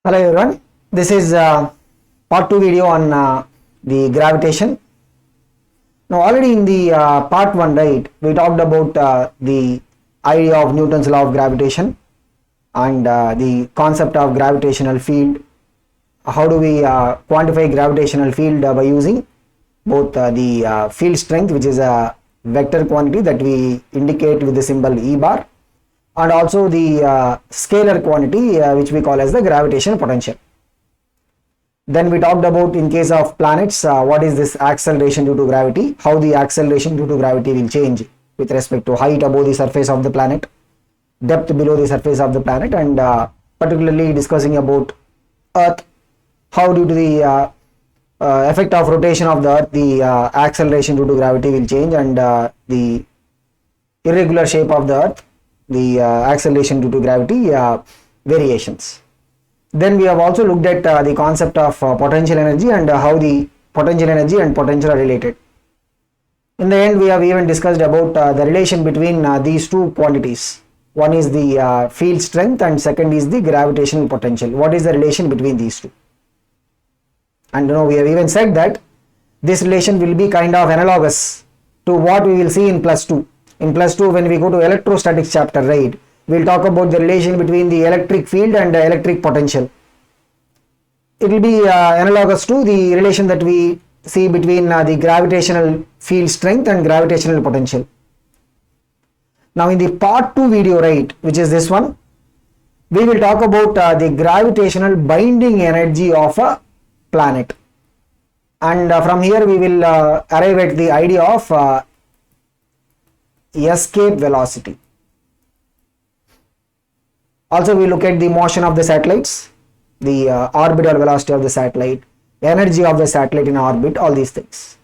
Hello everyone, this is part 2 video on the gravitation. Now already in the part 1, right, we talked about the idea of Newton's law of gravitation and the concept of gravitational field. How do we quantify gravitational field by using both the field strength, which is a vector quantity that we indicate with the symbol E bar, and also the scalar quantity which we call as the gravitational potential. Then we talked about, in case of planets, what is this acceleration due to gravity, how the acceleration due to gravity will change with respect to height above the surface of the planet, depth below the surface of the planet, and particularly discussing about Earth, how due to the effect of rotation of the Earth, the acceleration due to gravity will change, and the irregular shape of the Earth, the acceleration due to gravity variations. Then we have also looked at the concept of potential energy and how the potential energy and potential are related. In the end, we have even discussed about the relation between these two quantities. One is the field strength and second is the gravitational potential. What is the relation between these two? And we have even said that this relation will be kind of analogous to what we will see in +2. In +2, when we go to electrostatics chapter, right, we'll talk about the relation between the electric field and the electric potential. It will be analogous to the relation that we see between the gravitational field strength and gravitational potential. Now in the part 2 video, right, which is this one, we will talk about the gravitational binding energy of a planet. And from here we will arrive at the idea of escape velocity. Also we look at the motion of the satellites, the orbital velocity of the satellite, energy of the satellite in orbit, all these things.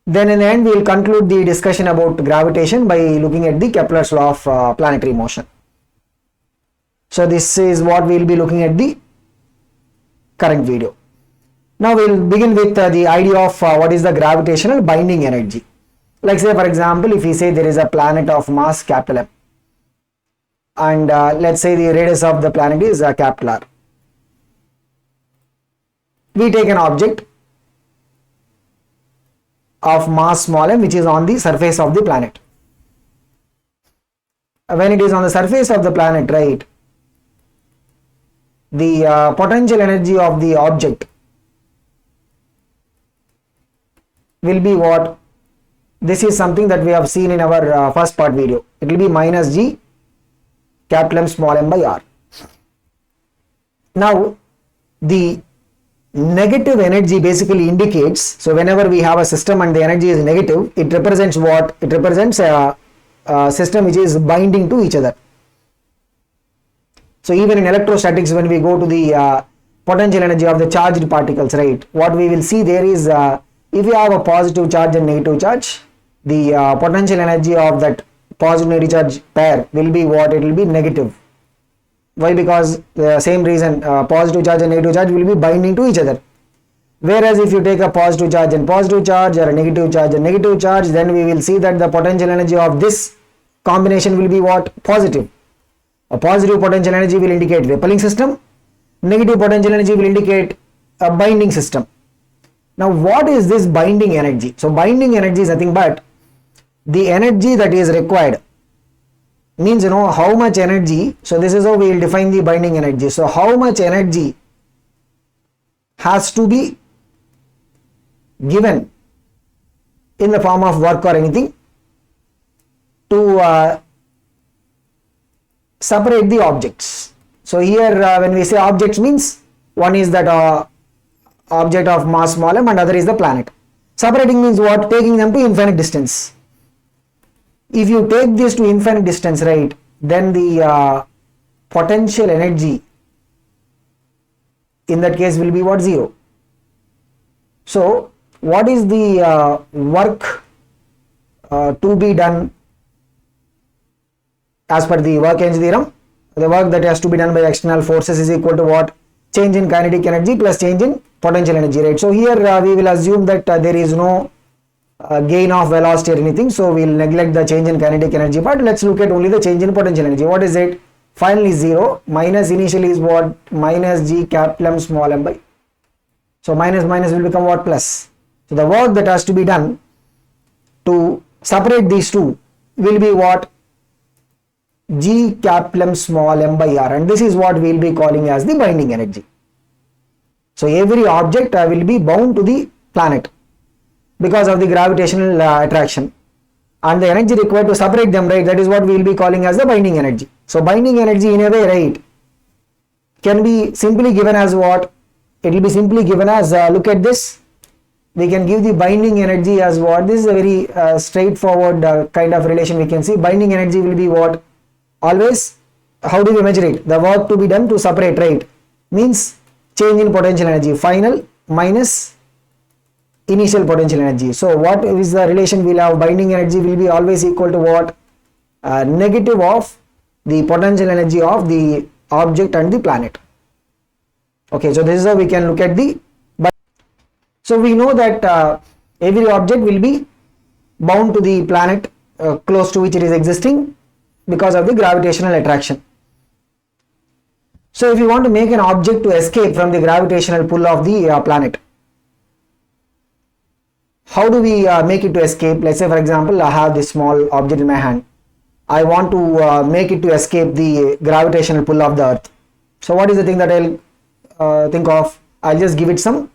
Then in the end we will conclude the discussion about gravitation by looking at the Kepler's law of planetary motion. So this is what we will be looking at the current video. Now we will begin with the idea of what is the gravitational binding energy. Like say for example, if we say there is a planet of mass capital M, and let's say the radius of the planet is capital R. We take an object of mass small m which is on the surface of the planet. When it is on the surface of the planet, right, the potential energy of the object will be what? This is something that we have seen in our first part video. It will be minus G capital M small m by R. Now the negative energy basically indicates, so whenever we have a system and the energy is negative, it represents what? It represents a system which is binding to each other. So even in electrostatics, when we go to the potential energy of the charged particles, right, what we will see there is if you have a positive charge and negative charge, the potential energy of that positive negative charge pair will be what? It will be negative. Why? Because the same reason, positive charge and negative charge will be binding to each other. Whereas if you take a positive charge and positive charge, or a negative charge and negative charge, then we will see that the potential energy of this combination will be what? Positive. A positive potential energy will indicate repelling system, negative potential energy will indicate a binding system. Now what is this binding energy? So binding energy is nothing but the energy that is required, means how much energy. So this is how we will define the binding energy. So how much energy has to be given in the form of work or anything to separate the objects. So here when we say objects, means one is that object of mass small m and other is the planet. Separating means what? Taking them to infinite distance. If you take this to infinite distance, right, then the potential energy in that case will be what? 0. So what is the work to be done as per the work energy theorem? The work that has to be done by external forces is equal to what? Change in kinetic energy plus change in potential energy, right? So here we will assume that there is no gain of velocity or anything, so we will neglect the change in kinetic energy part. Let's look at only the change in potential energy. What is it? final is 0, minus initial is what? Minus g capital M small m by. So minus minus will become what? Plus. So the work that has to be done to separate these two will be what? G capital M small m by r, and this is what we will be calling as the binding energy. So every object will be bound to the planet because of the gravitational attraction, and the energy required to separate them, right, that is what we will be calling as the binding energy. So binding energy in a way, right, can be simply given as what? It will be simply given as, look at this, we can give the binding energy as what? This is a very straightforward kind of relation we can see. Binding energy will be what? Always, how do we measure it? The work to be done to separate, right, means change in potential energy, final minus initial potential energy. So what is the relation we'll have? Binding energy will be always equal to what? Negative of the potential energy of the object and the planet. Okay, so this is how we can look at the. So we know that every object will be bound to the planet close to which it is existing because of the gravitational attraction. So if you want to make an object to escape from the gravitational pull of the planet, how do we make it to escape? Let's say, for example, I have this small object in my hand. I want to make it to escape the gravitational pull of the earth. So what is the thing that I'll think of? I'll just give it some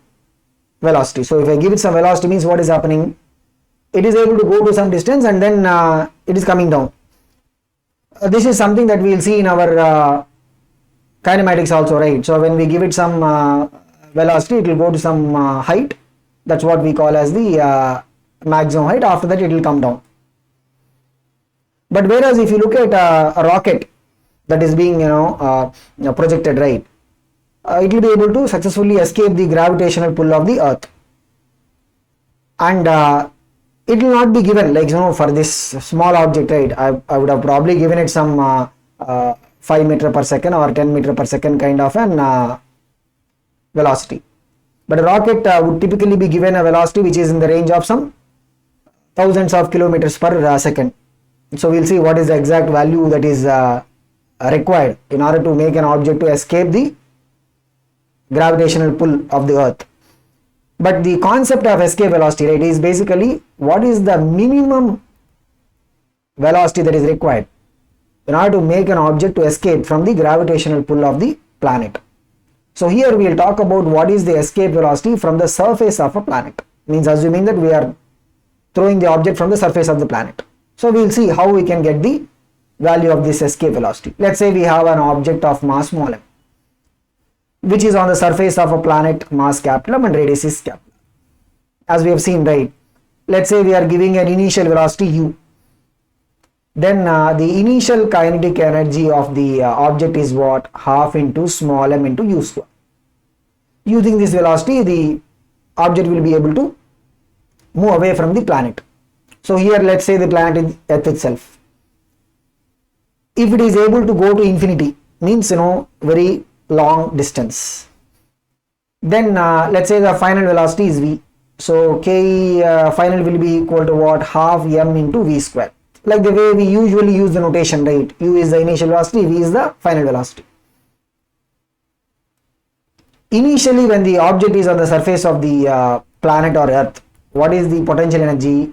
velocity. So if I give it some velocity, means what is happening? It is able to go to some distance and then it is coming down. This is something that we will see in our kinematics also, right? So when we give it some velocity, it will go to some height. That's what we call as the maximum height. After that, it will come down. But whereas if you look at a rocket that is being projected, right, it will be able to successfully escape the gravitational pull of the earth, and it will not be given, like, for this small object, right, I would have probably given it some 5 meter per second or 10 meter per second kind of an velocity. But a rocket would typically be given a velocity which is in the range of some thousands of kilometers per second. So we'll see what is the exact value that is required in order to make an object to escape the gravitational pull of the earth. But the concept of escape velocity, right, is basically what is the minimum velocity that is required in order to make an object to escape from the gravitational pull of the planet. So here we will talk about what is the escape velocity from the surface of a planet, means assuming that we are throwing the object from the surface of the planet. So we will see how we can get the value of this escape velocity. Let's say we have an object of mass small m, which is on the surface of a planet, mass capital M and radius is capital. As we have seen, right, let's say we are giving an initial velocity u. Then the initial kinetic energy of the object is what? Half into small m into u square. Using this velocity, the object will be able to move away from the planet. So here let's say the planet is Earth itself. If it is able to go to infinity, means very long distance, then let's say the final velocity is v. So k final will be equal to what? Half m into v square. Like the way we usually use the notation, right? U is the initial velocity, v is the final velocity. Initially, when the object is on the surface of the planet or earth, what is the potential energy?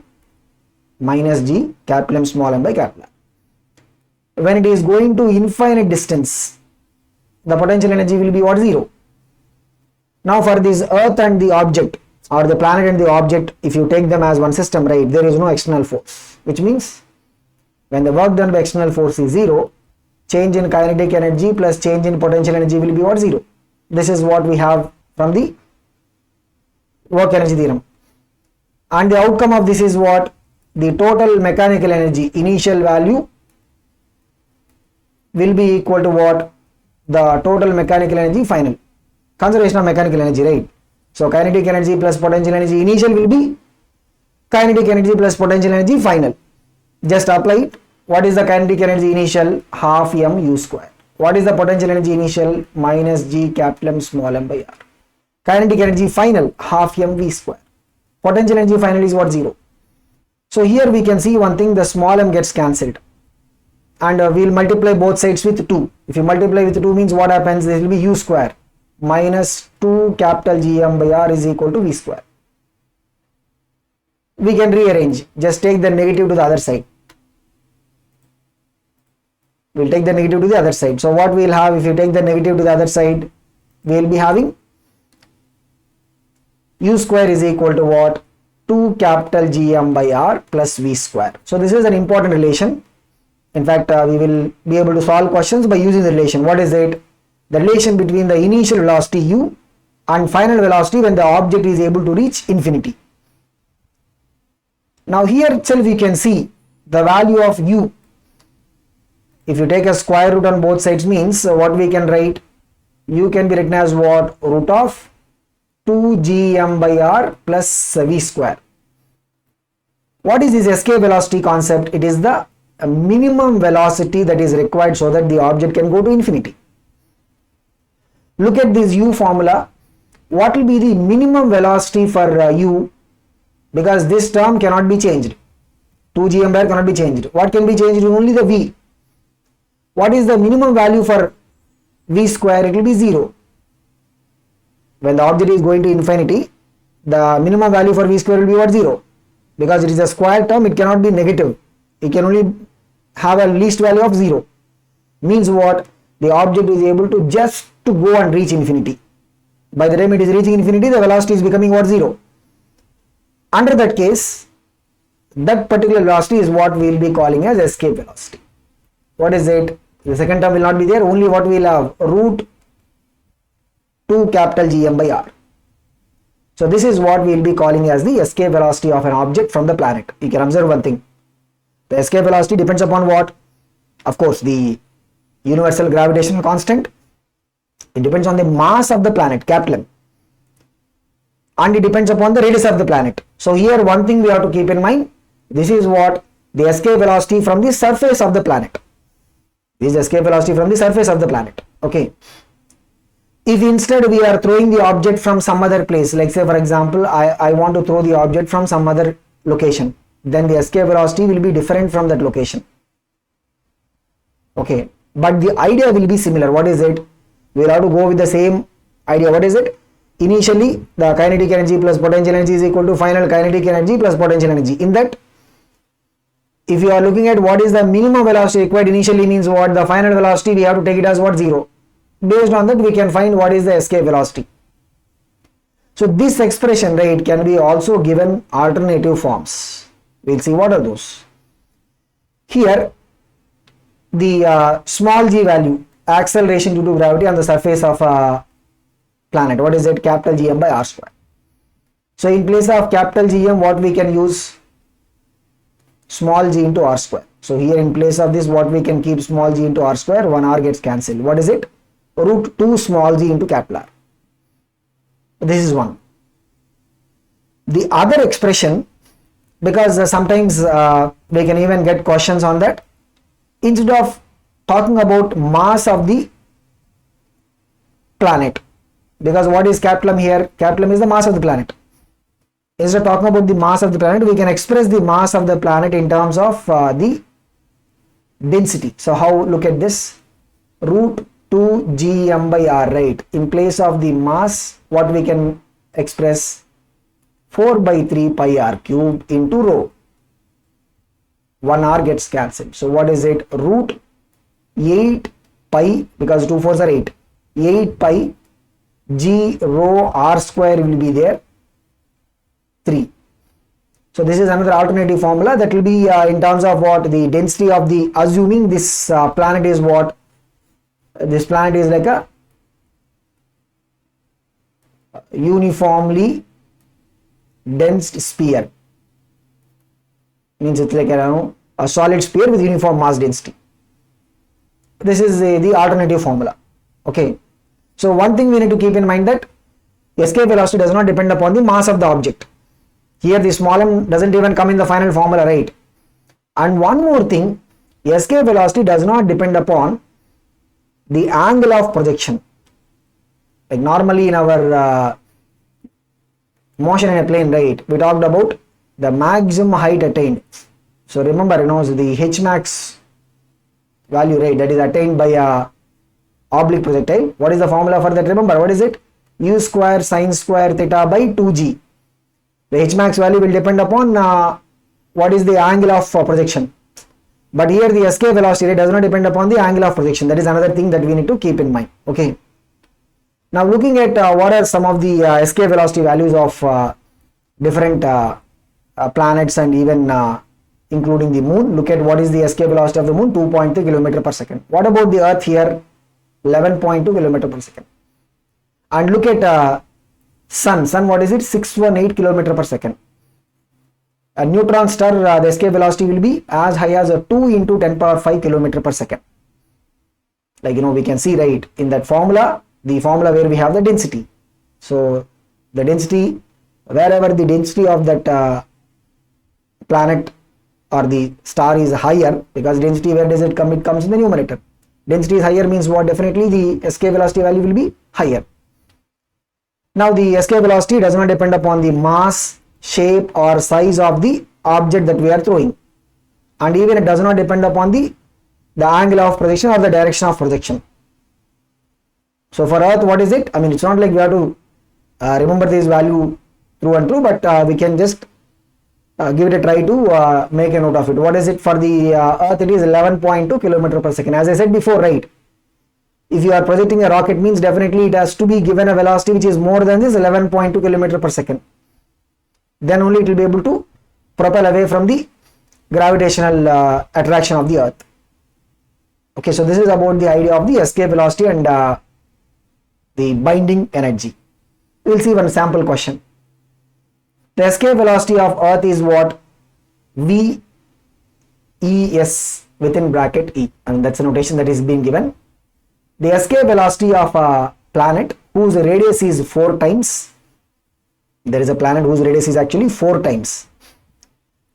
Minus g capital M small m by capital M. When it is going to infinite distance, the potential energy will be what? 0. Now for this earth and the object, or the planet and the object, if you take them as one system, right, there is no external force, which means when the work done by external force is 0, change in kinetic energy plus change in potential energy will be what? 0. This is what we have from the work energy theorem. And the outcome of this is what? The total mechanical energy initial value will be equal to what? The total mechanical energy final. Conservation of mechanical energy, right? So kinetic energy plus potential energy initial will be kinetic energy plus potential energy final. Just apply it. What is the kinetic energy initial? Half m u square. What is the potential energy initial? Minus g capital M small m by r. Kinetic energy final, half m v square. Potential energy final is what? 0. So here we can see one thing, the small m gets cancelled. and we'll multiply both sides with 2. If you multiply with 2 means what happens? This will be u square minus 2 capital Gm by r is equal to v square. We can rearrange, just take the negative to the other side. We'll take the negative to the other side. So what we'll have, if you take the negative to the other side, we'll be having u square is equal to what? 2 capital Gm by r plus v square. So this is an important relation. In fact, we will be able to solve questions by using the relation. What is it? The relation between the initial velocity u and final velocity when the object is able to reach infinity. Now here itself you can see the value of u. If you take a square root on both sides means what we can write? U can be written as what? Root of 2 Gm by r plus v square. What is this escape velocity concept? It is the minimum velocity that is required so that the object can go to infinity. Look at this u formula. What will be the minimum velocity for u? Because this term cannot be changed. 2 Gm by r cannot be changed. What can be changed? Only the v. What is the minimum value for v square? It will be 0. When the object is going to infinity, the minimum value for v square will be what? 0. Because it is a square term, it cannot be negative. It can only have a least value of 0. Means what? The object is able to just to go and reach infinity. By the time it is reaching infinity, the velocity is becoming what? 0. Under that case, that particular velocity is what we will be calling as escape velocity. What is it? The second term will not be there. Only what we will have? Root 2 capital Gm by r. So this is what we will be calling as the escape velocity of an object from the planet. You can observe one thing. The escape velocity depends upon what? Of course, the universal gravitational constant. It depends on the mass of the planet, capital M. And it depends upon the radius of the planet. So here one thing we have to keep in mind. This is what? The escape velocity from the surface of the planet. This is escape velocity from the surface of the planet. Okay. If instead we are throwing the object from some other place, like say for example, I want to throw the object from some other location, then the escape velocity will be different from that location. Okay. But the idea will be similar. What is it? We will have to go with the same idea. What is it? Initially, the kinetic energy plus potential energy is equal to final kinetic energy plus potential energy. In that, if you are looking at what is the minimum velocity required initially means what? The final velocity we have to take it as what? 0. Based on that we can find what is the escape velocity. So this expression, right, can be also given alternative forms. We will see what are those. Here the small g value, acceleration due to gravity on the surface of a planet. What is it? Capital Gm by r square. So in place of capital Gm, what we can use? Small g into r square. So here in place of this, what we can keep? Small g into r square. 1 r gets cancelled. What is it? Root 2 small g into capital R. This is one. The other expression, because sometimes we can even get questions on that, instead of talking about mass of the planet, because what is capital M here? Capital M is the mass of the planet. Instead of talking about the mass of the planet, we can express the mass of the planet in terms of the density. So how? Look at this. Root 2 Gm by r, right? In place of the mass, what we can express? 4 by 3 pi r cube into rho. 1 r gets cancelled. So what is it? Root 8 pi, because 2 4s are 8. 8 pi g rho r square will be there. 3. So this is another alternative formula that will be in terms of what? The density of the, assuming this planet is what? This planet is like a uniformly dense sphere. Means it's like a solid sphere with uniform mass density. This is the alternative formula. Okay. So one thing we need to keep in mind that escape velocity does not depend upon the mass of the object. Here the small m doesn't even come in the final formula, right? And one more thing, escape velocity does not depend upon the angle of projection. Like normally in our motion in a plane, right, we talked about the maximum height attained. So remember, the H max value, right, that is attained by a oblique projectile. What is the formula for that? Remember, what is it? U square sine square theta by 2g. The h max value will depend upon what is the angle of projection. But here the escape velocity does not depend upon the angle of projection. That is another thing that we need to keep in mind. Okay. Now looking at what are some of the escape velocity values of different planets and even including the moon. Look at what is the escape velocity of the moon, 2.3 km per second. What about the earth here? 11.2 km per second. And look at sun, what is it? 618 km per second. A neutron star, the escape velocity will be as high as 2 into 10 power 5 km per second. Like, we can see, right, in that formula, the formula where we have the density. So the density, wherever the density of that planet or the star is higher, because density, where does it come? It comes in the numerator. Density is higher means what? Definitely the escape velocity value will be higher. Now the escape velocity does not depend upon the mass, shape or size of the object that we are throwing, and even it does not depend upon the angle of projection or the direction of projection. So for earth, what is it? I mean, it's not like we have to remember this value through and through, but we can just give it a try to make a note of it. What is it for the earth? It is 11.2 km per second. As I said before, right, if you are projecting a rocket, means definitely it has to be given a velocity which is more than this 11.2 km per second. Then only it will be able to propel away from the gravitational attraction of the earth. Okay, so this is about the idea of the escape velocity and the binding energy. We will see one sample question. The escape velocity of earth is what? V ES within bracket E, and that's a notation that is being given. The escape velocity of a planet whose radius is 4 times. There is a planet whose radius is actually 4 times,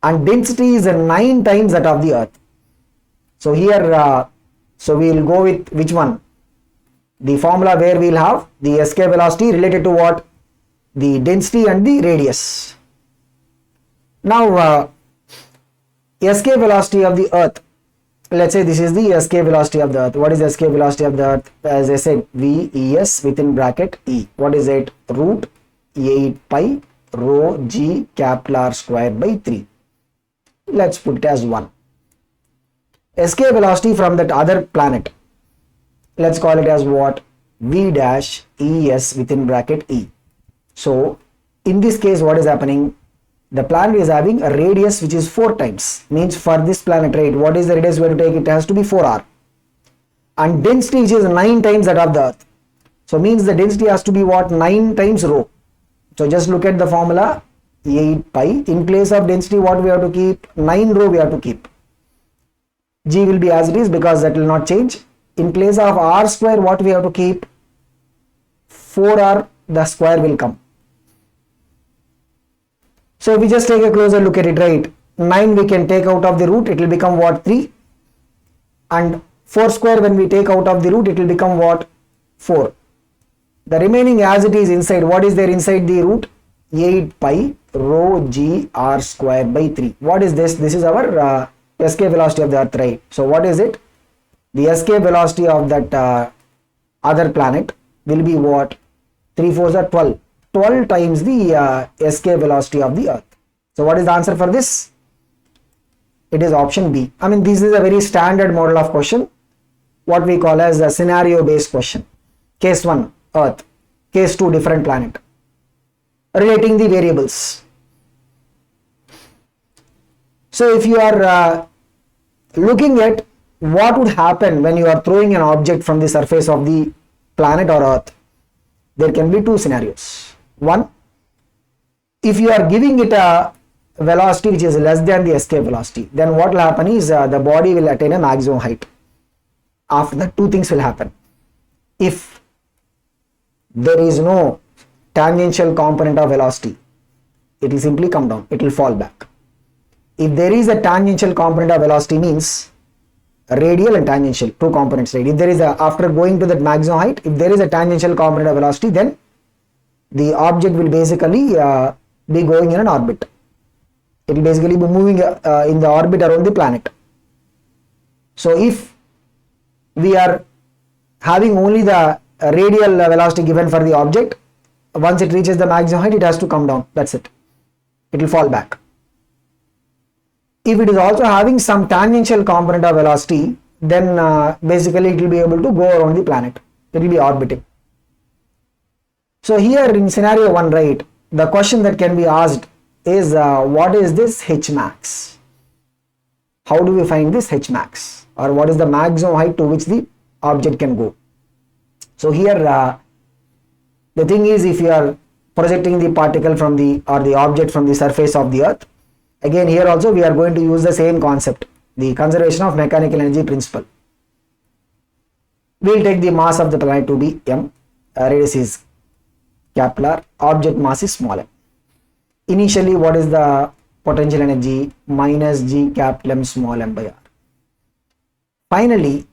and density is 9 times that of the earth. So here, so we will go with which one? The formula where we will have the escape velocity related to what? The density and the radius. Now escape velocity of the earth, let's say this is the escape velocity of the earth. What is the escape velocity of the earth? As I said, VES within bracket E. What is it? Root 8 pi rho g capital R square by 3. Let's put it as 1. Escape velocity from that other planet, let's call it as what? V dash ES within bracket E. So in this case, what is happening? The planet is having a radius which is 4 times. Means for this planet, right, what is the radius we have to take? It has to be 4r. And density which is 9 times that of the earth. So means the density has to be what? 9 times rho. So just look at the formula, 8 pi. In place of density, what we have to keep? 9 rho we have to keep. G will be as it is because that will not change. In place of r square, what we have to keep? 4r, the square will come. So if we just take a closer look at it, right, 9 we can take out of the root, it will become what? 3. And 4 square, when we take out of the root, it will become what? 4. The remaining as it is inside, what is there inside the root? 8 pi rho g r square by 3. What is this? This is our escape velocity of the earth, right? So what is it? The escape velocity of that other planet will be what? 3 4s are 12. 12 times the escape velocity of the earth. So what is the answer for this? It is option B. I mean, this is a very standard model of question, what we call as a scenario based question. Case 1, earth. Case 2, different planet. Relating the variables. So if you are looking at what would happen when you are throwing an object from the surface of the planet or earth, there can be 2 scenarios. One, if you are giving it a velocity which is less than the escape velocity, then what will happen is the body will attain a maximum height. After that, 2 things will happen. If there is no tangential component of velocity, it will simply come down, it will fall back. If there is a tangential component of velocity, means radial and tangential, 2 components, right? If there is after going to that maximum height, if there is a tangential component of velocity, then the object will basically be going in an orbit. It will basically be moving in the orbit around the planet. So if we are having only the radial velocity given for the object. Once it reaches the maximum height, it has to come down. That's it. It will fall back. If it is also having some tangential component of velocity, then basically it will be able to go around the planet. It will be orbiting. So here in scenario 1, right, the question that can be asked is what is this H max? How do we find this H max, or what is the maximum height to which the object can go? So here the thing is, if you are projecting the particle from the object from the surface of the earth, again here also we are going to use the same concept, the conservation of mechanical energy principle. We will take the mass of the planet to be m, radius is capital R, object mass is small m. Initially, what is the potential energy? Minus G capital M small m by R. Finally,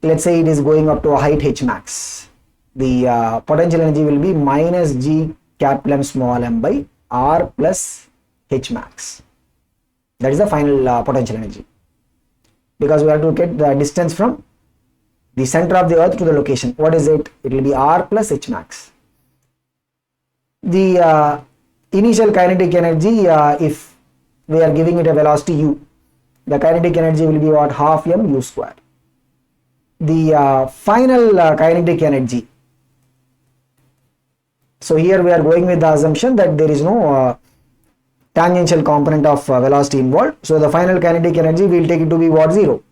let's say it is going up to a height H max. The potential energy will be minus G capital M small m by R plus H max. That is the final potential energy, because we have to get the distance from the center of the earth to the location. What is it? It will be R plus H max. The initial kinetic energy, if we are giving it a velocity u, the kinetic energy will be what? Half m u square. The final kinetic energy, so here we are going with the assumption that there is no tangential component of velocity involved. So the final kinetic energy we will take it to be what? 0.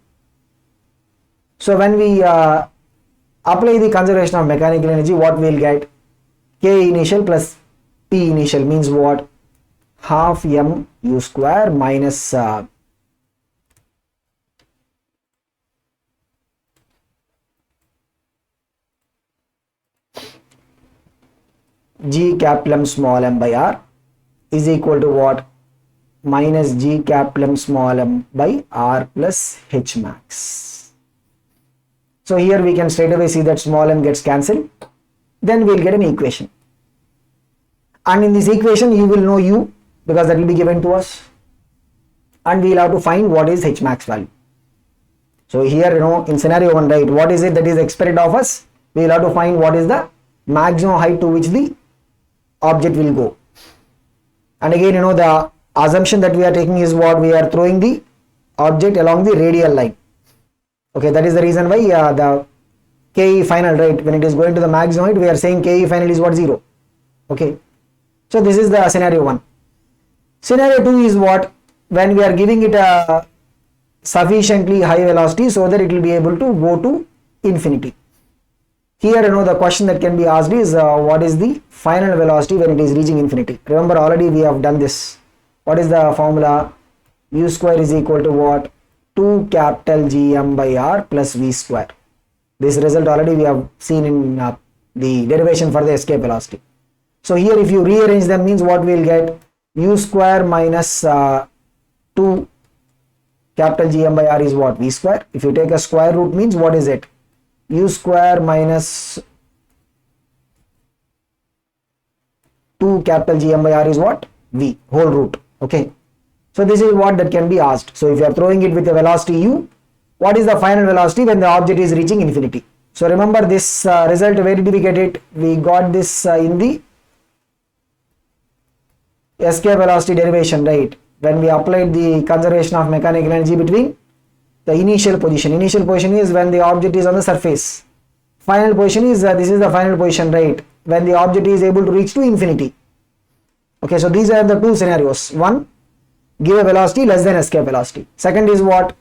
So when we apply the conservation of mechanical energy, what we will get? K initial plus P initial means what? Half m u square minus G capital M small m by R is equal to what? Minus G capital M small m by R plus H max. So here we can straight away see that small m gets cancelled. Then we will get an equation. And in this equation you will know u, because that will be given to us. And we will have to find what is H max value. So here, in scenario 1, right, what is it that is expected of us? We will have to find what is the maximum height to which the object will go. And again, the assumption that we are taking is what? We are throwing the object along the radial line. Okay, that is the reason why the Ke final, right, when it is going to the maximum height, we are saying Ke final is what? 0. Okay, so this is the scenario 1. Scenario 2 is what? When we are giving it a sufficiently high velocity so that it will be able to go to infinity. Here, the question that can be asked is what is the final velocity when it is reaching infinity? Remember, already we have done this. What is the formula? U square is equal to what? 2 capital Gm by R plus V square. This result already we have seen in the derivation for the escape velocity. So here if you rearrange them, means what we will get? U square minus 2 capital Gm by R is what? V square. If you take a square root, means what is it? U square minus 2 capital Gm by R is what? V, whole root. Okay. So this is what that can be asked. So if you are throwing it with a velocity u, what is the final velocity when the object is reaching infinity? So remember this result, where did we get it? We got this in the escape velocity derivation, right? When we applied the conservation of mechanical energy between the initial position. Initial position is when the object is on the surface. Final position is, this is the final position, right? When the object is able to reach to infinity. Okay, so these are the two scenarios. One, give a velocity less than escape velocity. Second is what?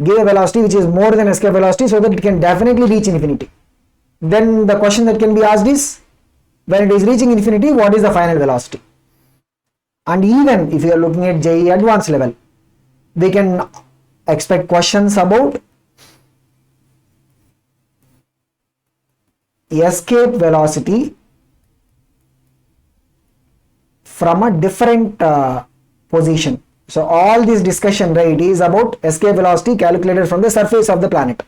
Give a velocity which is more than escape velocity so that it can definitely reach infinity. Then the question that can be asked is, when it is reaching infinity, what is the final velocity? And even if you are looking at JEE advanced level, we can expect questions about escape velocity from a different position. So all this discussion, right, is about escape velocity calculated from the surface of the planet.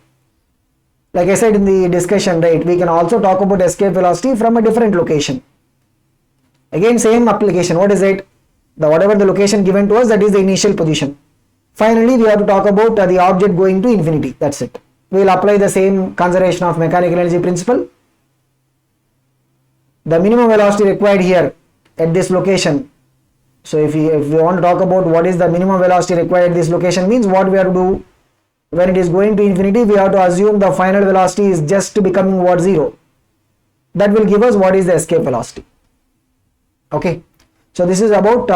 Like I said in the discussion, right, we can also talk about escape velocity from a different location. Again, same application. What is it? Whatever the location given to us, that is the initial position. Finally, we have to talk about the object going to infinity. That's it. we will apply the same conservation of mechanical energy principle. The minimum velocity required here at this location. So if we want to talk about what is the minimum velocity required at this location, means what we have to do when it is going to infinity, we have to assume the final velocity is just becoming what, 0. That will give us what is the escape velocity. Okay, so this is about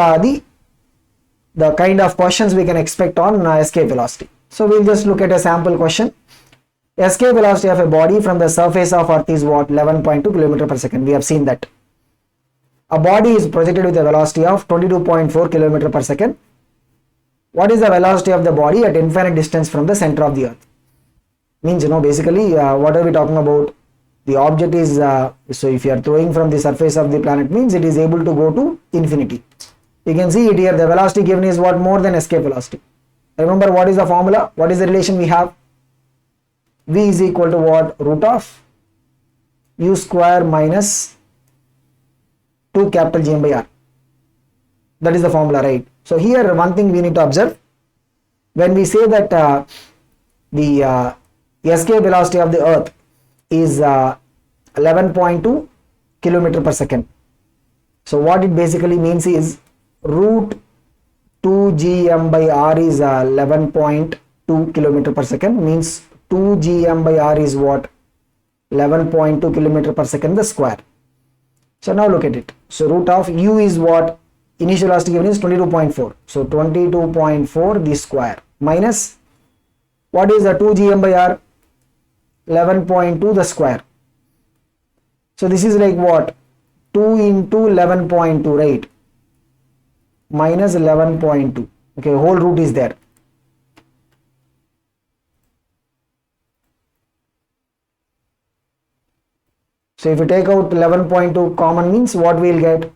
the kind of questions we can expect on escape velocity. So we'll just look at a sample question. Escape velocity of a body from the surface of Earth is what? 11.2 km per second. We have seen that. A body is projected with a velocity of 22.4 km per second. What is the velocity of the body at infinite distance from the center of the Earth? Means, basically, what are we talking about? The object is, so if you are throwing from the surface of the planet, means it is able to go to infinity. You can see it here, the velocity given is what? More than escape velocity. Remember what is the formula? What is the relation we have? V is equal to what? Root of u square minus 2 capital G m by R. That is the formula, right? So here one thing we need to observe. When we say that the escape velocity of the Earth is 11.2 km per second. So what it basically means is root 2 gm by r is 11.2 km per second, means 2 gm by r is what? 11.2 km per second the square. So now look at it. So root of u is what? Initial velocity given is 22.4. So 22.4 the square minus what is the 2 gm by r? 11.2 the square. So this is like what? 2 into 11.2, right? Minus 11.2. Okay, whole root is there. So if you take out 11.2 common, means what we will get?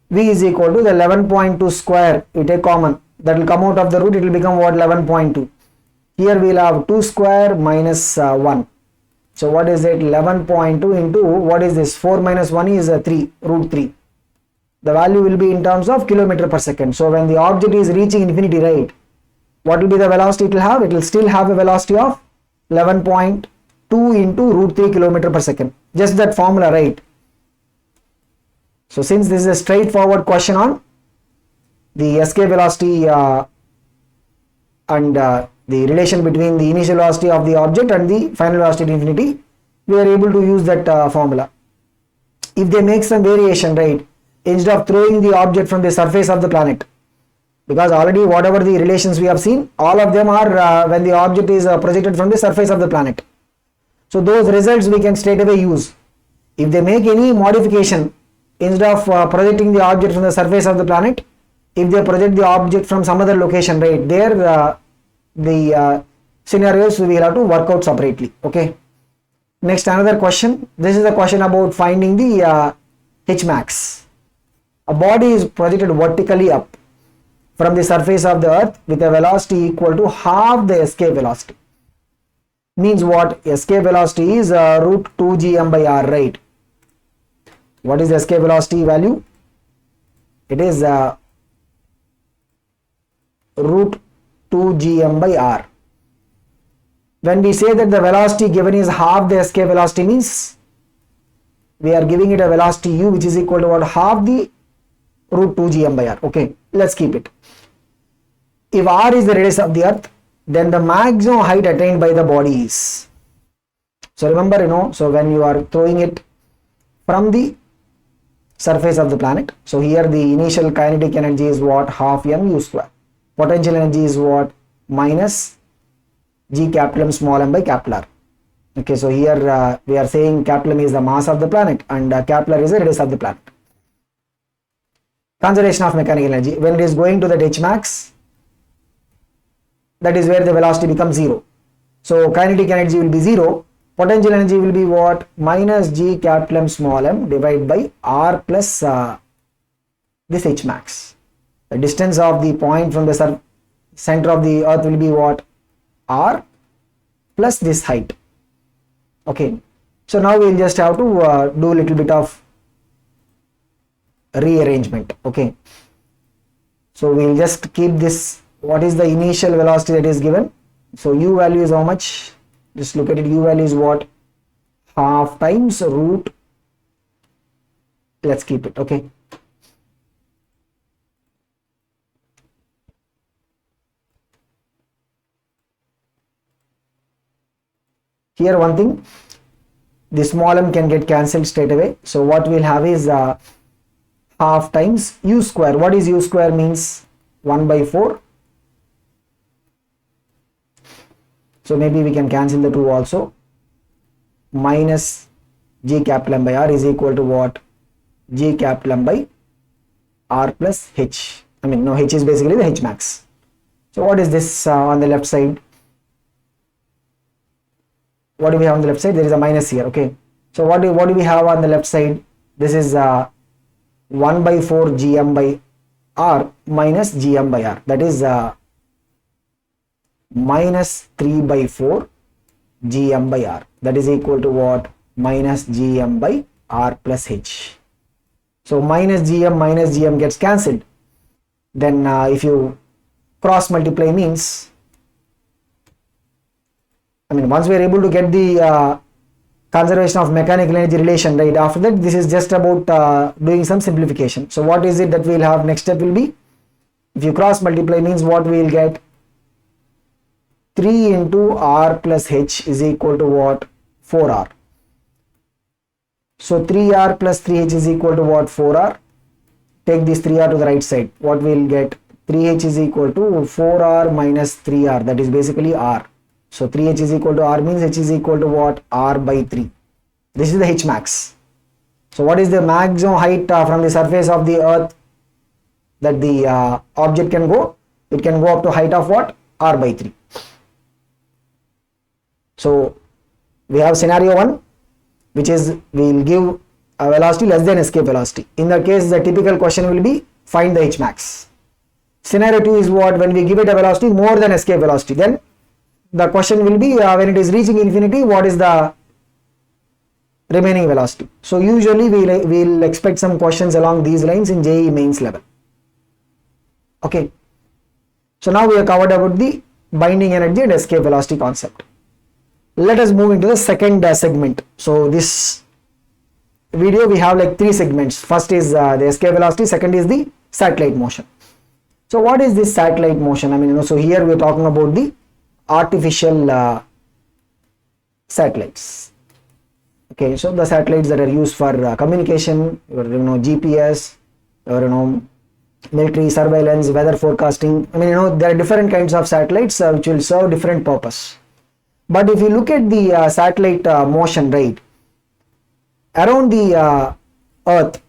V is equal to the 11.2 square. You take common, that will come out of the root, it will become what? 11.2. Here we will have 2 square minus 1. So what is it? 11.2 into what is this? 4 minus 1 is 3, root 3. The value will be in terms of kilometer per second. So when the object is reaching infinity, right, what will be the velocity it will have? It will still have a velocity of 11.2 into root 3 kilometer per second. Just that formula, right? So since this is a straightforward question on the escape velocity and the relation between the initial velocity of the object and the final velocity at infinity, we are able to use that formula. If they make some variation, right, instead of throwing the object from the surface of the planet, because already whatever the relations we have seen, all of them are when the object is projected from the surface of the planet. So those results we can straight away use. If they make any modification, instead of projecting the object from the surface of the planet, if they project the object from some other location, right, there the scenarios we will have to work out separately. Okay. Next, another question. This is a question about finding the H max. A body is projected vertically up from the surface of the Earth with a velocity equal to half the escape velocity. Means what? Escape velocity is root 2 gm by r, right? What is the escape velocity value? It is root 2 gm by r. When we say that the velocity given is half the escape velocity, means we are giving it a velocity u which is equal to what? Half the root 2 gm by r. Okay, let's keep it. If r is the radius of the Earth, then the maximum height attained by the body is. So remember, so when you are throwing it from the surface of the planet, so here the initial kinetic energy is what? Half mu square. Potential energy is what? Minus G capital M small m by capital R. Okay, so here we are saying capital M is the mass of the planet and capital R is the radius of the planet. Conservation of mechanical energy. When it is going to the H max, that is where the velocity becomes 0. So kinetic energy will be 0. Potential energy will be what? Minus G capital M small m divided by R plus this H max. The distance of the point from the center of the Earth will be what? R plus this height. Okay. So now we will just have to do a little bit of rearrangement. Okay. So we will just keep this. What is the initial velocity that is given? So u value is how much? Just look at it. U value is what? Half times root. Let's keep it. Okay. Here one thing, the small m can get cancelled straight away. So what we'll have is half times u square. What is u square means? 1 by 4. So maybe we can cancel the 2 also. Minus g capital M by R is equal to what? G capital M by R plus H. I mean, no, H is basically the H max. So what is this on the left side? What do we have on the left side? There is a minus here. Okay. So what do we have on the left side? This is 1 by 4 gm by R minus gm by R. That is minus 3 by 4 gm by R. That is equal to what? Minus gm by R plus H. So minus gm gets cancelled. Then if you cross multiply means, I mean, once we are able to get the conservation of mechanical energy relation, right, after that this is just about doing some simplification. So what is it that we will have? Next step will be, if you cross multiply means what we will get? 3 into R plus H is equal to what? 4R. So 3R plus 3H is equal to what? 4R. Take this 3R to the right side. What we will get? 3H is equal to 4R minus 3R. That is basically R. So 3H is equal to R means H is equal to what? R by 3. This is the H max. So what is the maximum height from the surface of the earth that the object can go? It can go up to height of what? R by 3. So we have scenario 1, which is we will give a velocity less than escape velocity. In that case, the typical question will be find the H max. Scenario 2 is what? When we give it a velocity more than escape velocity, then the question will be when it is reaching infinity, what is the remaining velocity? So usually we will expect some questions along these lines in JEE mains level. Okay. So now we have covered about the binding energy and escape velocity concept. Let us move into the second segment. So this video we have like 3 segments. First is the escape velocity, second is the satellite motion. So what is this satellite motion? I mean, so here we are talking about the artificial satellites. Okay, so the satellites that are used for communication, GPS, or military surveillance, weather forecasting. I mean, there are different kinds of satellites which will serve different purpose. But if you look at the satellite motion, right, around the Earth,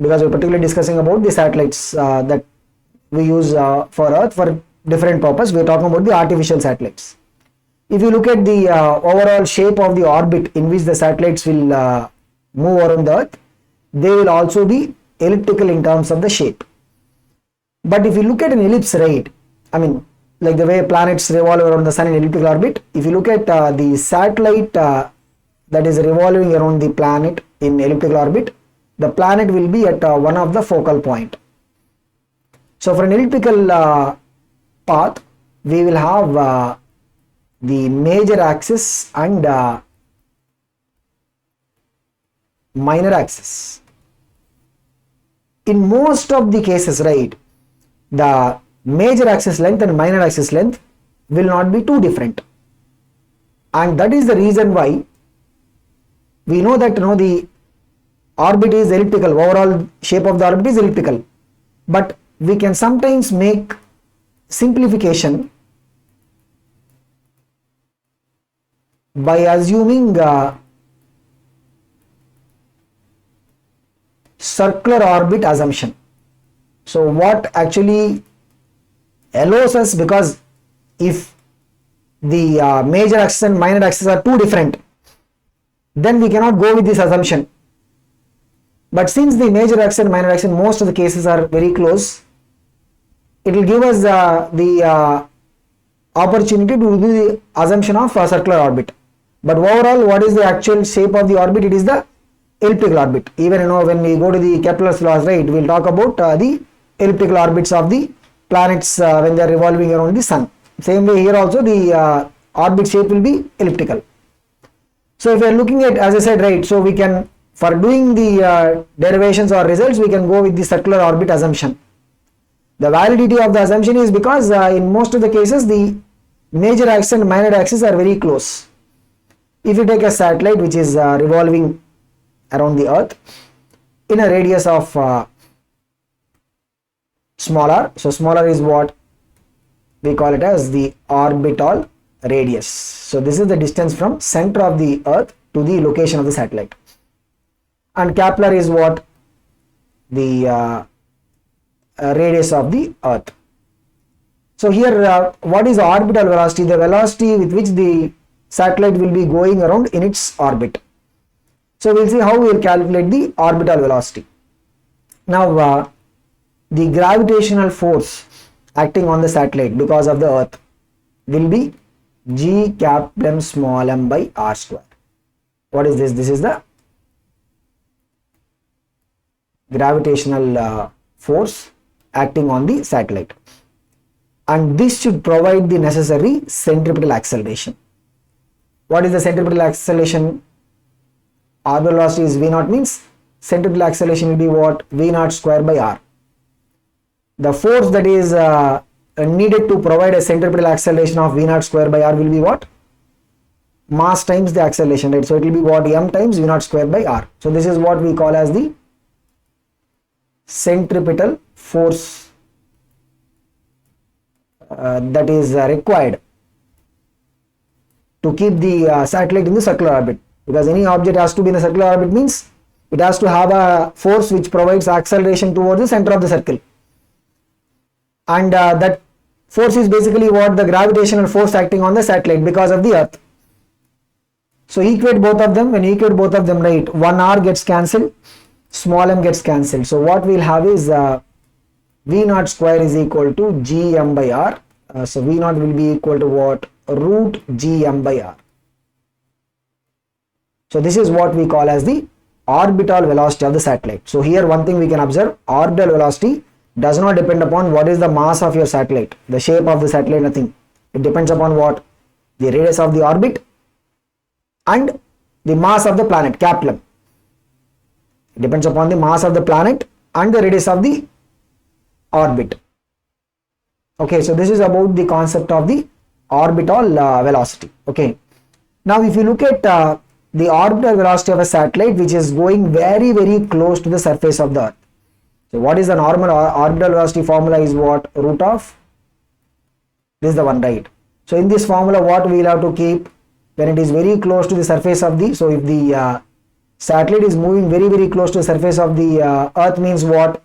because we're particularly discussing about the satellites that we use for Earth for different purpose, we're talking about the artificial satellites. If you look at the overall shape of the orbit in which the satellites will move around the Earth, they will also be elliptical in terms of the shape. But if you look at an ellipse, right, I mean, like the way planets revolve around the sun in elliptical orbit, if you look at the satellite that is revolving around the planet in elliptical orbit, the planet will be at one of the focal point. So for an elliptical path, we will have the major axis and minor axis. In most of the cases, right, the major axis length and minor axis length will not be too different, and that is the reason why we know that the orbit is elliptical, overall shape of the orbit is elliptical, but we can sometimes make simplification by assuming circular orbit assumption. So what actually allows us, because if the major axis and minor axis are too different, then we cannot go with this assumption. But since the major axis and minor axis in most of the cases are very close, it will give us the opportunity to do the assumption of circular orbit. But overall, what is the actual shape of the orbit? It is the elliptical orbit. Even when we go to the Kepler's laws, right, we will talk about the elliptical orbits of the planets when they are revolving around the sun. Same way here also the orbit shape will be elliptical. So if we are looking at, as I said, right, so we can, for doing the derivations or results, we can go with the circular orbit assumption. The validity of the assumption is because in most of the cases the major axis and minor axis are very close. If you take a satellite which is revolving around the earth in a radius of small r, so small r is what we call it as the orbital radius. So this is the distance from center of the earth to the location of the satellite, and Kepler is what the radius of the earth. So here what is the orbital velocity? The velocity with which the satellite will be going around in its orbit. So we'll see how we will calculate the orbital velocity. Now the gravitational force acting on the satellite because of the earth will be g capital M small m by r square. What is this? This is the gravitational force acting on the satellite, and this should provide the necessary centripetal acceleration. What is the centripetal acceleration? Orbital velocity is v naught, means centripetal acceleration will be what? V naught square by r. The force that is needed to provide a centripetal acceleration of v naught square by r will be what? Mass times the acceleration, right? So it will be what? M times v naught square by r. So this is what we call as the centripetal force that is required to keep the satellite in the circular orbit, because any object has to be in the circular orbit means it has to have a force which provides acceleration towards the center of the circle, and that force is basically what? The gravitational force acting on the satellite because of the earth. So equate both of them. When you equate both of them, right, 1r gets cancelled, small m gets cancelled. So what we'll have is v naught square is equal to gm by r. So v naught will be equal to what? Root gm by r. So this is what we call as the orbital velocity of the satellite. So here one thing we can observe: orbital velocity does not depend upon what is the mass of your satellite, the shape of the satellite, nothing. It depends upon what? The radius of the orbit and the mass of the planet, Kepler. It depends upon the mass of the planet and the radius of the orbit. Okay, so this is about the concept of the orbital velocity. Okay, now if you look at the orbital velocity of a satellite which is going very close to the surface of the earth. So what is the normal orbital velocity formula is what? Root of, this is the one, right? So in this formula what we will have to keep when it is very close to the surface of the, so if the satellite is moving very close to the surface of the earth means what?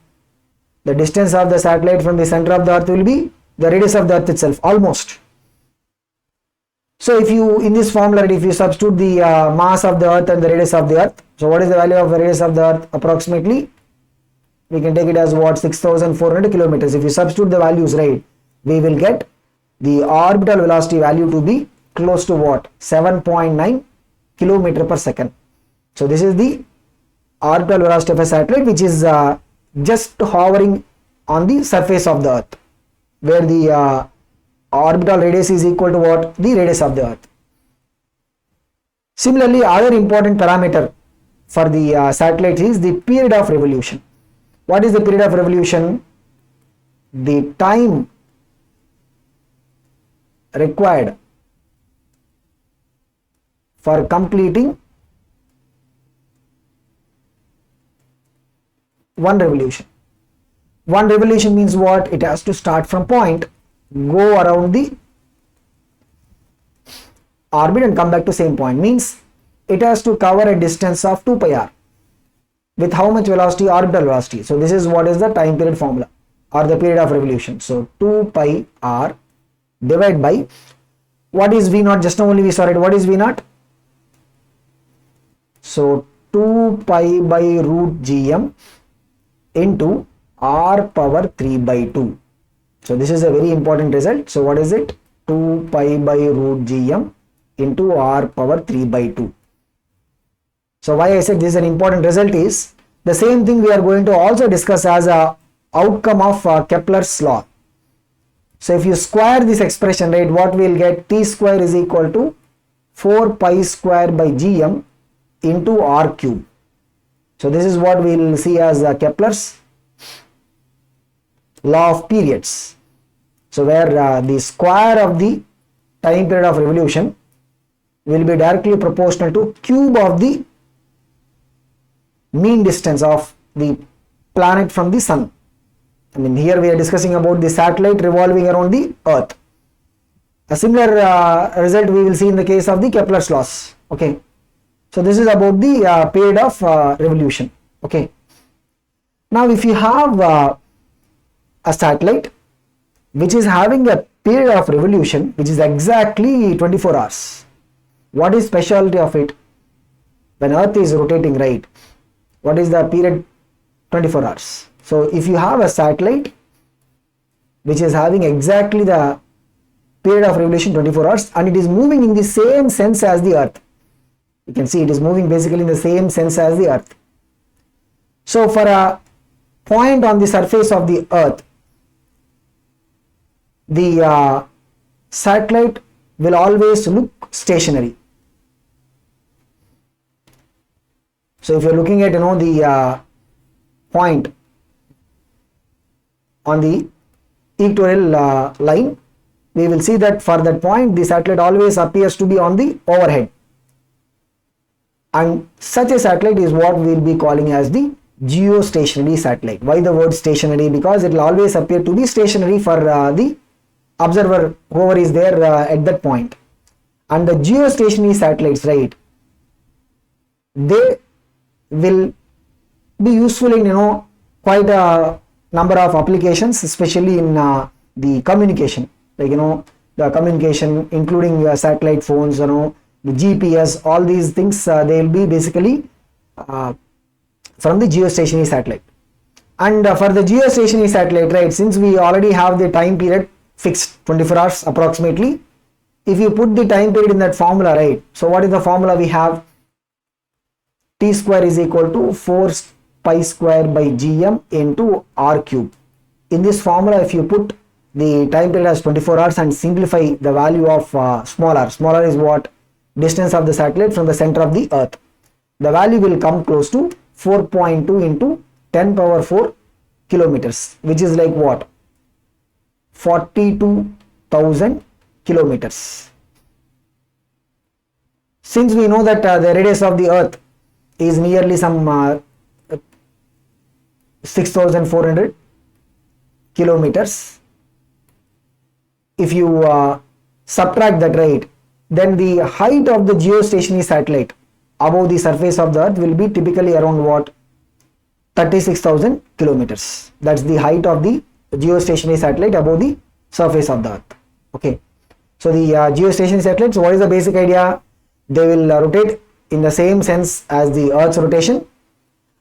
The distance of the satellite from the center of the earth will be the radius of the earth itself, almost. So if you, in this formula, if you substitute the mass of the earth and the radius of the earth, so what is the value of the radius of the earth? Approximately, we can take it as what? 6,400 kilometers. If you substitute the values, right, we will get the orbital velocity value to be close to what? 7.9 kilometer per second. So this is the orbital velocity of a satellite which is just hovering on the surface of the earth, where the orbital radius is equal to what? The radius of the earth. Similarly, other important parameter for the satellite is the period of revolution. What is the period of revolution? The time required for completing one revolution. One revolution means what? It has to start from point, go around the orbit and come back to same point, means it has to cover a distance of 2 pi r with how much velocity? Orbital velocity. So this is what is the time period formula or the period of revolution. So 2 pi r divided by what is v naught? Just now only we saw it. What is v naught? So 2 pi by root gm into r power 3 by 2. So this is a very important result. So what is it? 2 pi by root gm into r power 3 by 2. So why I said this is an important result is the same thing we are going to also discuss as a outcome of Kepler's law. So if you square this expression, right, what we'll get, T square is equal to 4 pi square by gm into r cube. So this is what we will see as Kepler's law of periods. So where the square of the time period of revolution will be directly proportional to cube of the mean distance of the planet from the sun. I mean, here we are discussing about the satellite revolving around the earth. A similar result we will see in the case of the Kepler's laws. Okay, so this is about the period of revolution. Okay, now if you have a satellite which is having a period of revolution which is exactly 24 hours, what is specialty of it? When earth is rotating, right, what is the period? 24 hours. So if you have a satellite which is having exactly the period of revolution 24 hours and it is moving in the same sense as the earth, you can see it is moving basically in the same sense as the earth. So for a point on the surface of the earth, the satellite will always look stationary. So if you are looking at the point on the equatorial line, we will see that for that point the satellite always appears to be on the overhead, and such a satellite is what we will be calling as the geostationary satellite. Why the word stationary? Because it will always appear to be stationary for the observer whoever is there at that point. And the geostationary satellites, right, they will be useful in quite a number of applications, especially in the communication, like the communication including satellite phones, the GPS, all these things they will be basically from the geostationary satellite. And for the geostationary satellite, right, since we already have the time period fixed 24 hours approximately, if you put the time period in that formula, right, so what is the formula we have? T square is equal to 4 pi square by gm into r cube. In this formula, if you put the time period as 24 hours and simplify the value of small r is what? Distance of the satellite from the center of the earth. The value will come close to 4.2 into 10 power 4 kilometers, which is like what? 42,000 kilometers. Since we know that the radius of the earth is nearly some 6,400 kilometers, if you subtract that, right, then the height of the geostationary satellite above the surface of the earth will be typically around what? 36,000 kilometers. That's the height of the geostationary satellite above the surface of the earth. Okay, so the geostationary satellites, what is the basic idea? They will rotate in the same sense as the earth's rotation,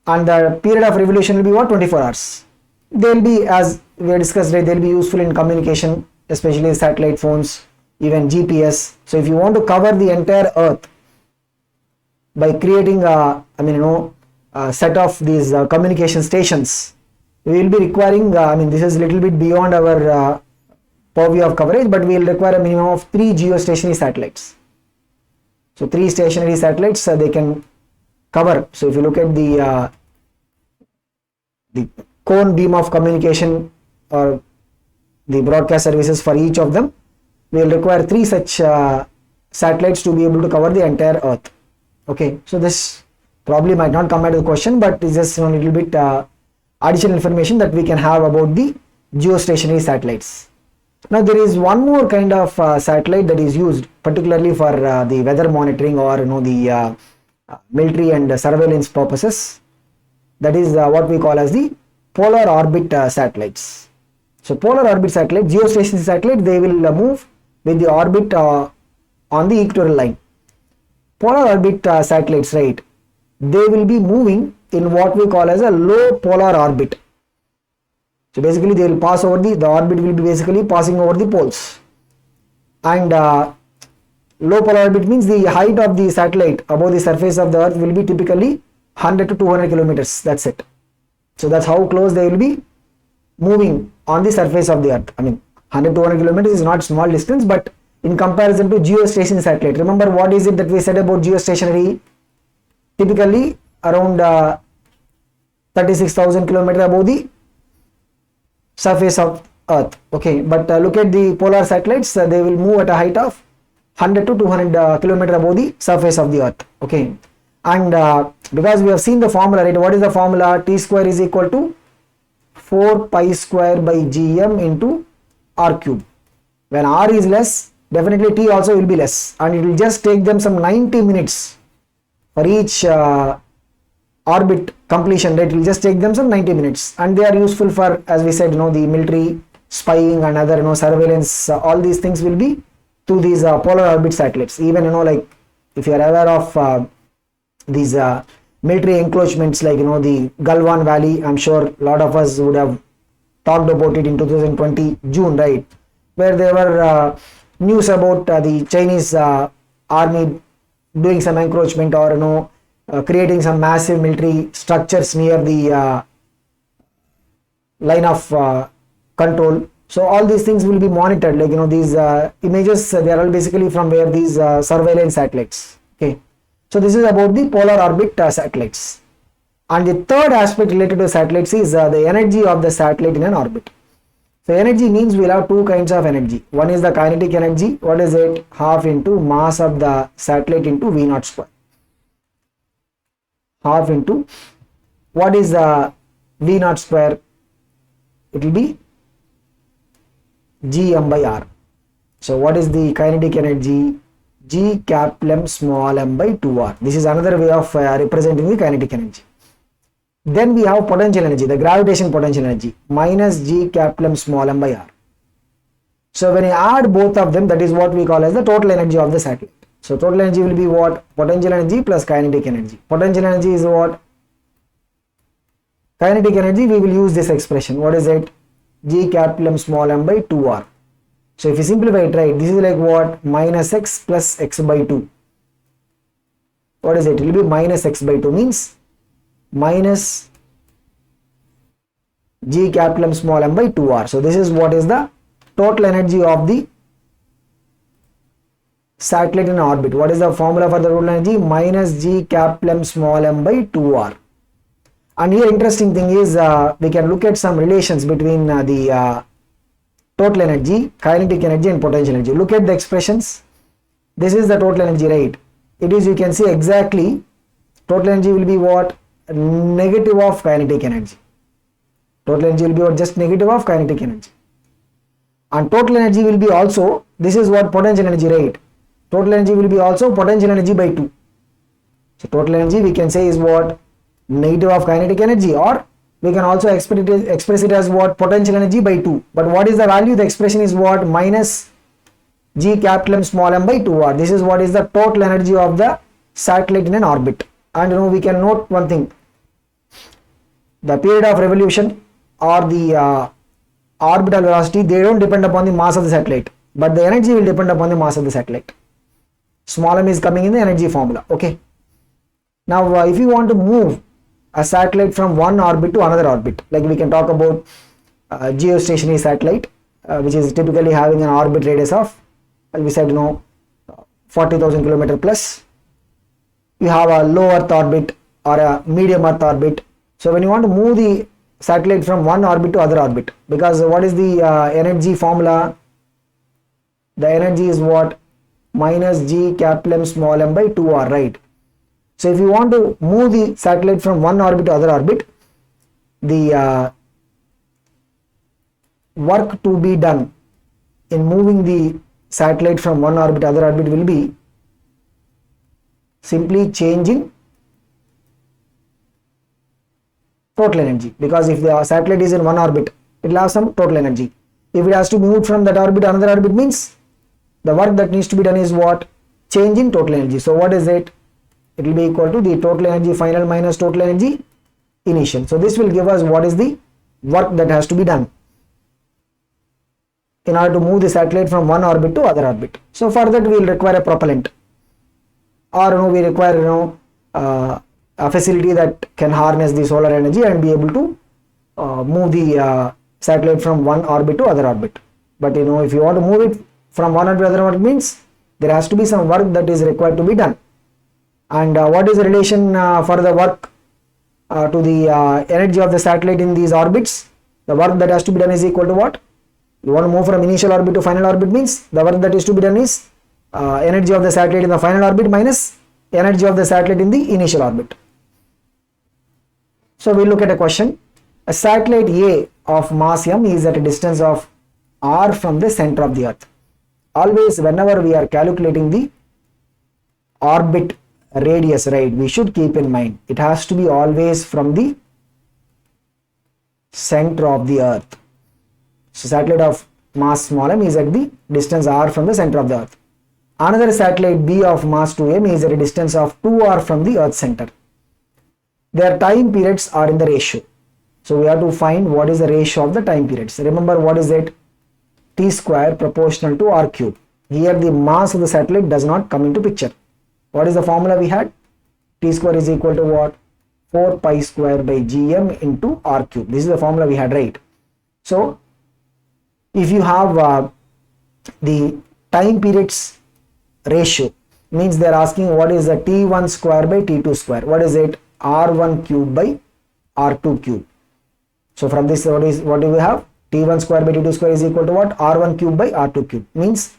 and the period of revolution will be what? 24 hours. They will be, as we have discussed, they will be useful in communication, especially satellite phones, even GPS. So if you want to cover the entire earth by creating a set of these communication stations, we will be requiring this is little bit beyond our purview of coverage, but we will require a minimum of 3 geostationary satellites. So 3 stationary satellites they can cover. So if you look at the cone beam of communication or the broadcast services for each of them, we will require 3 such satellites to be able to cover the entire earth. Okay, so this probably might not come out of the question, but it's just a little bit additional information that we can have about the geostationary satellites. Now there is one more kind of satellite that is used particularly for the weather monitoring or the military and surveillance purposes. That is what we call as the polar orbit satellites. So polar orbit satellite, geostationary satellite, they will move with the orbit on the equatorial line. Polar orbit satellites, right, they will be moving in what we call as a low polar orbit. So basically they will pass over the orbit will be basically passing over the poles, and low polar orbit means the height of the satellite above the surface of the earth will be typically 100 to 200 kilometers. That's it. So that's how close they will be moving on the surface of the earth, 100 to 200 kilometers is not small distance, but in comparison to geostationary satellite, remember what is it that we said about geostationary? Typically around 36,000 kilometers above the surface of Earth. Okay, but look at the polar satellites, they will move at a height of 100 to 200 kilometers above the surface of the Earth. Okay, and because we have seen the formula, right? What is the formula? T square is equal to 4 pi square by gm into r cube. When r is less, definitely t also will be less, and it will just take them some 90 minutes for each orbit completion, right? It will just take them some 90 minutes, and they are useful for, as we said, the military spying and other surveillance. All these things will be through these polar orbit satellites. Even like if you are aware of these military encroachments like the Galwan Valley, I'm sure a lot of us would have talked about it in 2020 June, right, where there were news about the Chinese army doing some encroachment or creating some massive military structures near the line of control. So all these things will be monitored, like these images, they are all basically from where these surveillance satellites. Okay, so this is about the polar orbit satellites. And the third aspect related to satellites is the energy of the satellite in an orbit. So energy means we'll have two kinds of energy. One is the kinetic energy. What is it? Half into mass of the satellite into V naught square. Half into, what is the V naught square? It will be gm by r. So what is the kinetic energy? G capital M small m by 2r. This is another way of representing the kinetic energy. Then we have potential energy, the gravitation potential energy, minus G capital M small m by r. So when you add both of them, that is what we call as the total energy of the satellite. So total energy will be what? Potential energy plus kinetic energy. Potential energy is what? Kinetic energy, we will use this expression. What is it? G capital M small m by 2r. So if you simplify it, right, this is like what? Minus x plus x by 2. What is it? It will be minus x by 2, means minus G capital M small m by 2r. So this is what is the total energy of the satellite in orbit. What is the formula for the total energy? Minus G capital M small m by 2r. And here interesting thing is we can look at some relations between the total energy, kinetic energy and potential energy. Look at the expressions. This is the total energy, right? It is, you can see exactly, total energy will be what? Negative of kinetic energy. Total energy will be what? Just negative of kinetic energy. And total energy will be also, this is what? Potential energy, right? Total energy will be also potential energy by 2. So total energy we can say is what? Negative of kinetic energy, or we can also express it as what? Potential energy by 2. But what is the value? The expression is what? Minus G capital M small m by 2r. This is what is the total energy of the satellite in an orbit. And we can note one thing. The period of revolution or the orbital velocity, they don't depend upon the mass of the satellite, but the energy will depend upon the mass of the satellite. Small m is coming in the energy formula. Okay. Now if you want to move a satellite from one orbit to another orbit, like we can talk about geostationary satellite, which is typically having an orbit radius of, as we said, 40,000 kilometer plus. You have a low Earth orbit or a medium Earth orbit. So when you want to move the satellite from one orbit to other orbit, because what is the energy formula? The energy is what? Minus G capital M small m by 2r, right? So if you want to move the satellite from one orbit to other orbit, the work to be done in moving the satellite from one orbit to other orbit will be simply changing total energy, because if the satellite is in one orbit, it will have some total energy. If it has to move from that orbit to another orbit, means the work that needs to be done is what? Change in total energy. So what is it? It will be equal to the total energy final minus total energy initial. So this will give us what is the work that has to be done in order to move the satellite from one orbit to other orbit. So for that we will require a propellant, or we require a facility that can harness the solar energy and be able to move the satellite from one orbit to other orbit. But if you want to move it from one to other, what it means, there has to be some work that is required to be done. And what is the relation for the work to the energy of the satellite in these orbits? The work that has to be done is equal to what? You want to move from initial orbit to final orbit, means the work that is to be done is energy of the satellite in the final orbit minus energy of the satellite in the initial orbit. So we look at a question. A satellite A of mass m is at a distance of r from the center of the earth. Always whenever we are calculating the orbit radius, right, we should keep in mind it has to be always from the center of the earth. So satellite of mass small m is at the distance r from the center of the earth. Another satellite B of mass 2m is at a distance of 2r from the earth center. Their time periods are in the ratio. So we have to find what is the ratio of the time periods. Remember, what is it? T square proportional to r cube. Here the mass of the satellite does not come into picture. What is the formula we had? T square is equal to what? 4 pi square by gm into r cube. This is the formula we had, right? So if you have the time periods ratio, means they are asking what is the T1 square by T2 square. What is it? R1 cube by R2 cube. So from this, what do we have? T1 square by T2 square is equal to what? R1 cube by R2 cube. Means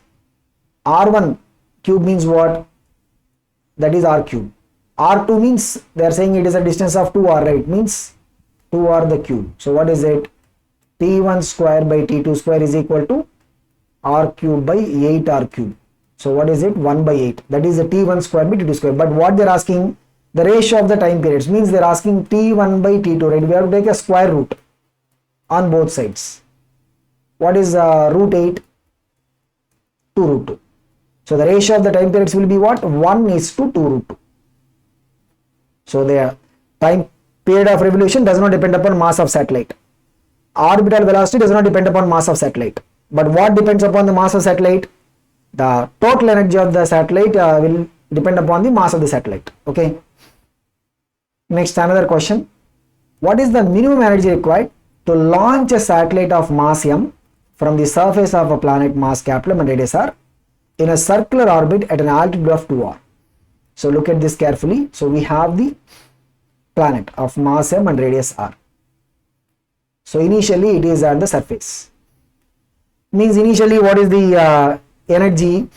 R1 cube means what? That is R cube. R2 means they are saying it is a distance of 2r, right? Means 2r the cube. So what is it? T1 square by T2 square is equal to r cube by 8r cube. So what is it? 1 by 8. That is the T1 square by T2 square. But what they are asking, the ratio of the time periods, means they are asking T1 by T2, right? We have to take a square root on both sides. What is root 8? 2 root 2. So the ratio of the time periods will be what? 1 is to 2 root 2. So the time period of revolution does not depend upon mass of satellite. Orbital velocity does not depend upon mass of satellite. But what depends upon the mass of satellite? The total energy of the satellite will depend upon the mass of the satellite. Okay. Next, another question. What is the minimum energy required to launch a satellite of mass m from the surface of a planet mass capital and radius r in a circular orbit at an altitude of 2r? So look at this carefully. So we have the planet of mass m and radius r. So initially it is at the surface. Means initially what is the energy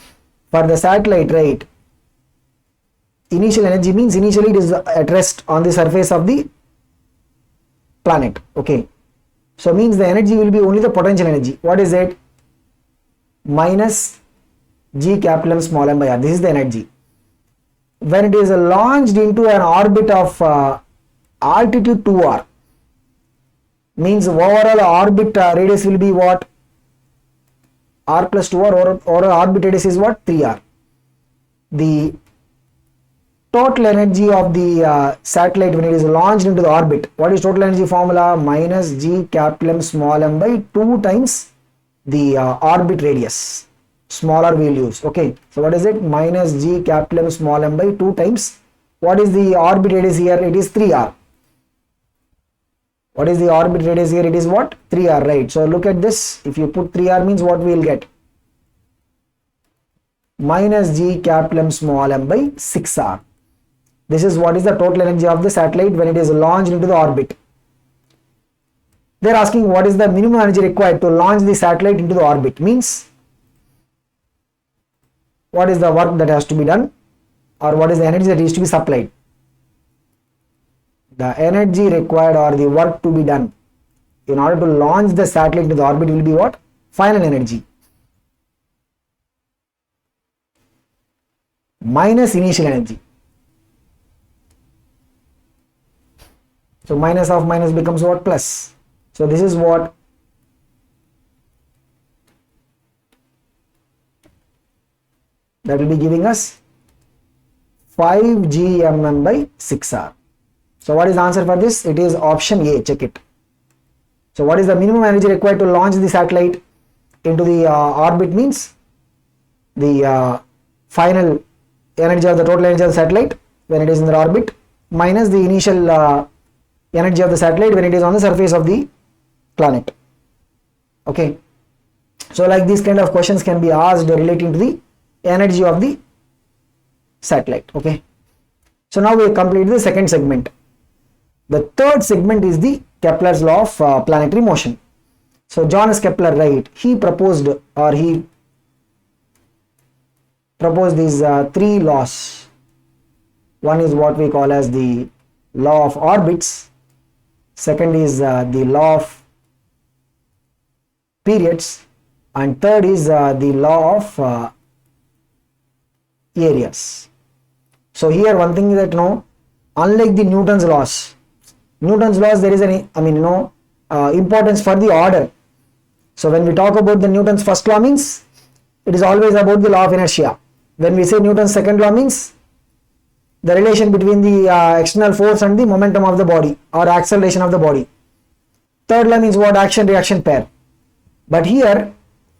for the satellite, right? Initial energy means initially it is at rest on the surface of the planet. Okay. So means the energy will be only the potential energy. What is it? Minus g capital M small m by r. This is the energy. When it is launched into an orbit of altitude 2r, means overall orbit radius will be what? R plus 2r, or orbit radius is what? 3r. The total energy of the satellite when it is launched into the orbit, what is total energy formula? Minus g capital M small m by 2 times the orbit radius. Smaller we will use. Okay. So what is it? Minus g capital M small m by 2 times. What is the orbit radius here? It is 3r. What is the orbit radius here? It is what? 3r, right? So look at this. If you put 3r means what we will get? Minus g capital M small m by 6r. This is what is the total energy of the satellite when it is launched into the orbit. They are asking what is the minimum energy required to launch the satellite into the orbit. Means what is the work that has to be done, or what is the energy that is to be supplied. The energy required or the work to be done in order to launch the satellite into the orbit will be what? Final energy minus initial energy. So minus of minus becomes what? Plus. So this is what? That will be giving us 5 gmm by 6r. So what is the answer for this? It is option A. Check it. So what is the minimum energy required to launch the satellite into the orbit? Means the final energy of the total energy of the satellite when it is in the orbit minus the initial energy of the satellite when it is on the surface of the planet. Okay. So like these kind of questions can be asked relating to the energy of the satellite. Okay, so now we complete the second segment. The third segment is the Kepler's law of planetary motion. So Johannes Kepler, right, he proposed these three laws. One is what we call as the law of orbits. Second is the law of periods, and third is the law of areas. So here one thing that unlike the Newton's laws, there is an importance for the order. So when we talk about the Newton's first law means it is always about the law of inertia. When we say Newton's second law means the relation between the external force and the momentum of the body or acceleration of the body. Third law means what? Action reaction pair. But here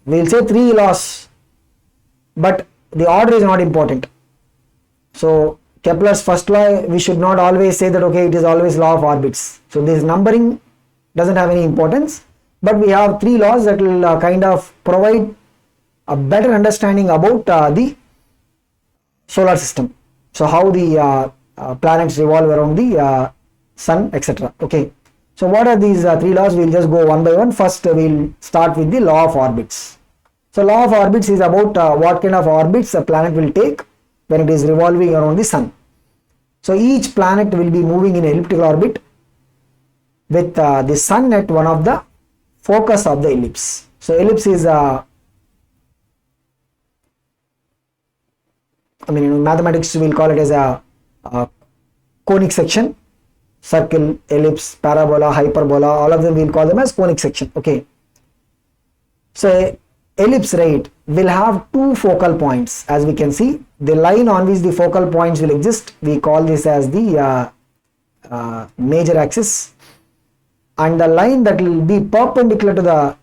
we will say three laws, but the order is not important. So Kepler's first law, we should not always say that okay, it is always law of orbits. So this numbering doesn't have any importance, but we have three laws that will kind of provide a better understanding about the solar system. So how the planets revolve around the sun, etc. Okay. So what are these three laws? We'll just go one by one. First we'll start with the law of orbits. So law of orbits is about what kind of orbits a planet will take when it is revolving around the sun. So each planet will be moving in elliptical orbit with the sun at one of the focus of the ellipse. So ellipse is in mathematics we'll call it as a conic section. Circle, ellipse, parabola, hyperbola, all of them we'll call them as conic section. Okay. So ellipse, right, will have two focal points. As we can see, the line on which the focal points will exist, we call this as the major axis, and the line that will be perpendicular to the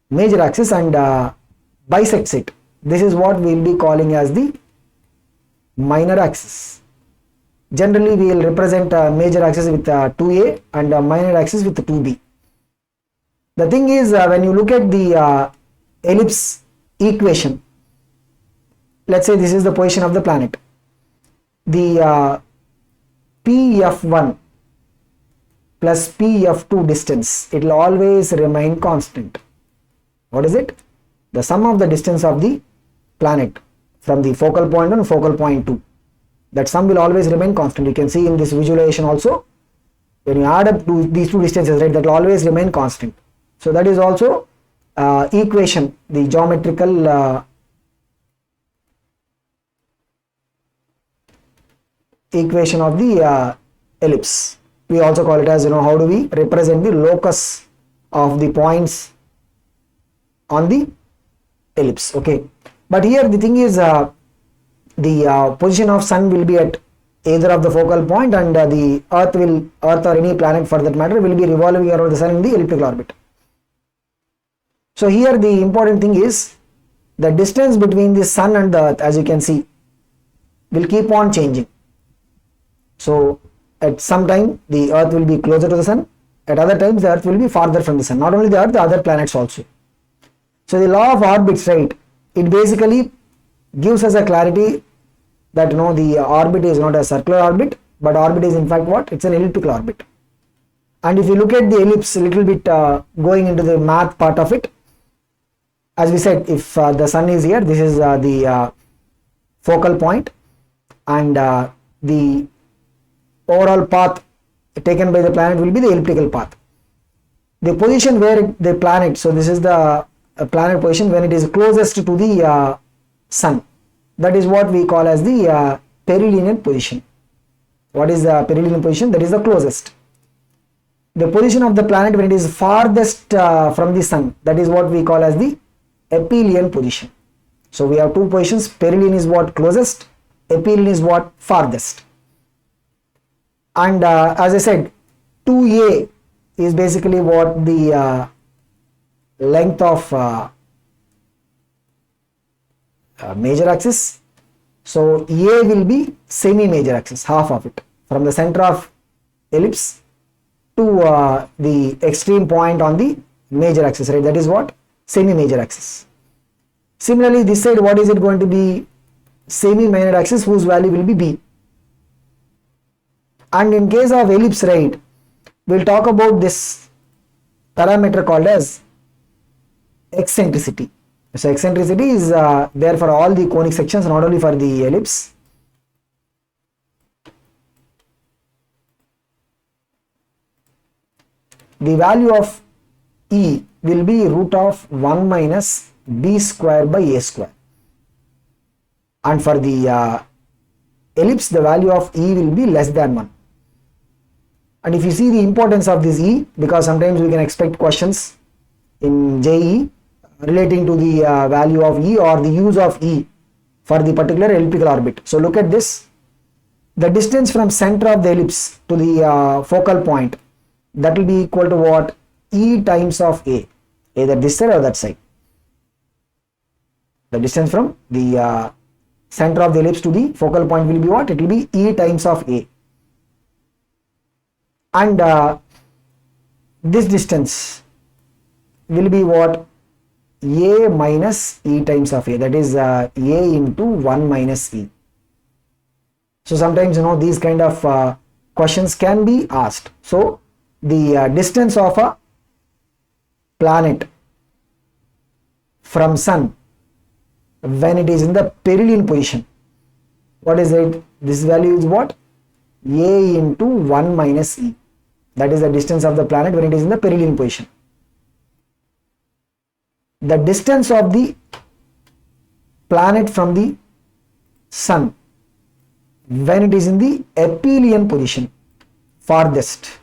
major axis and bisects it, this is what we will be calling as the minor axis. Generally we will represent a major axis with 2a and a minor axis with 2b. The thing is, when you look at the ellipse equation, let's say this is the position of the planet. The Pf1 plus Pf2 distance, it will always remain constant. What is it? The sum of the distance of the planet from the focal point 1 and focal point 2. That sum will always remain constant. You can see in this visualization also, when you add up these two distances, right, that will always remain constant. So that is also equation, the geometrical equation of the ellipse. We also call it as, how do we represent the locus of the points on the ellipse. Okay, but here the thing is, the position of sun will be at either of the focal point, and the earth or any planet for that matter will be revolving around the sun in the elliptical orbit. So here the important thing is the distance between the sun and the earth, as you can see, will keep on changing. So at some time the earth will be closer to the sun, at other times the earth will be farther from the sun. Not only the earth, the other planets also. So the law of orbits, right, it basically gives us a clarity that the orbit is not a circular orbit, but orbit is in fact what? It's an elliptical orbit. And if you look at the ellipse a little bit, going into the math part of it, as we said, if the sun is here, this is the focal point, and the overall path taken by the planet will be the elliptical path. The position where the planet, so this is the planet position when it is closest to the sun, that is what we call as the perihelion position. What is the perihelion position? That is the closest. The position of the planet when it is farthest from the sun, that is what we call as the aphelion position. So we have two positions. Perihelion is what? Closest. Aphelion is what? Farthest. And as I said, 2a is basically what? The length of major axis. So a will be semi major axis, half of it, from the center of ellipse to the extreme point on the major axis, right? That is what? semi-major axis. Similarly, this side, what is it going to be? Semi-minor axis whose value will be b. And in case of ellipse, right, we'll talk about this parameter called as eccentricity. So eccentricity is there for all the conic sections, not only for the ellipse. The value of E will be root of 1 minus b square by a square. And for the ellipse, the value of E will be less than 1. And if you see the importance of this E, because sometimes we can expect questions in JE relating to the value of E or the use of E for the particular elliptical orbit. So look at this. The distance from center of the ellipse to the focal point, that will be equal to what? E times of A, either this side or that side. The distance from the center of the ellipse to the focal point will be what? It will be E times of A. And this distance will be what? A minus E times of A, that is A into 1 minus E. So sometimes, these kind of questions can be asked. So the distance of a planet from sun when it is in the perihelion position, what is it? This value is what? A into 1 minus E. That is the distance of the planet when it is in the perihelion position. The distance of the planet from the sun when it is in the aphelion position, farthest.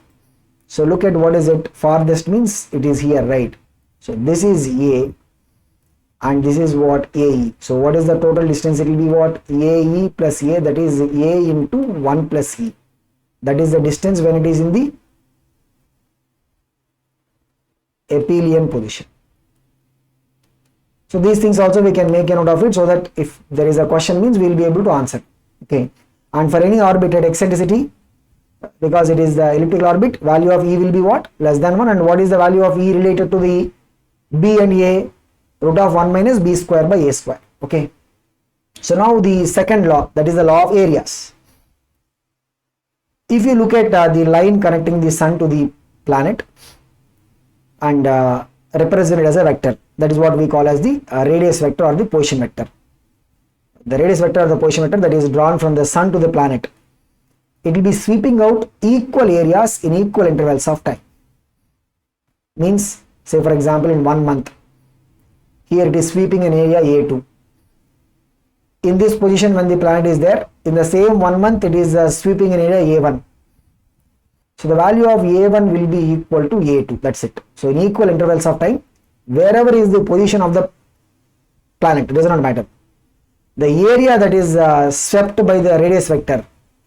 So look at what is it? Farthest means it is here, right? So this is A and this is what? AE. So what is the total distance? It will be what? AE plus A, that is A into 1 plus E. That is the distance when it is in the aphelion position. So these things also we can make a note of it, so that if there is a question, means we will be able to answer. Okay. And for any orbit at eccentricity, because it is the elliptical orbit, value of E will be what? Less than 1. And what is the value of E related to the B and A? Root of 1 minus b square by a square. Okay. So now the second law, that is the law of areas. If you look at the line connecting the sun to the planet and represent it as a vector, that is what we call as the radius vector or the position vector. The radius vector or the position vector that is drawn from the sun to the planet, it will be sweeping out equal areas in equal intervals of time. Means, say for example, in 1 month, here it is sweeping an area A2. In this position when the planet is there, in the same 1 month it is sweeping an area A1. So the value of A1 will be equal to A2, that's it. So in equal intervals of time, wherever is the position of the planet, it does not matter. The area that is swept by the radius vector,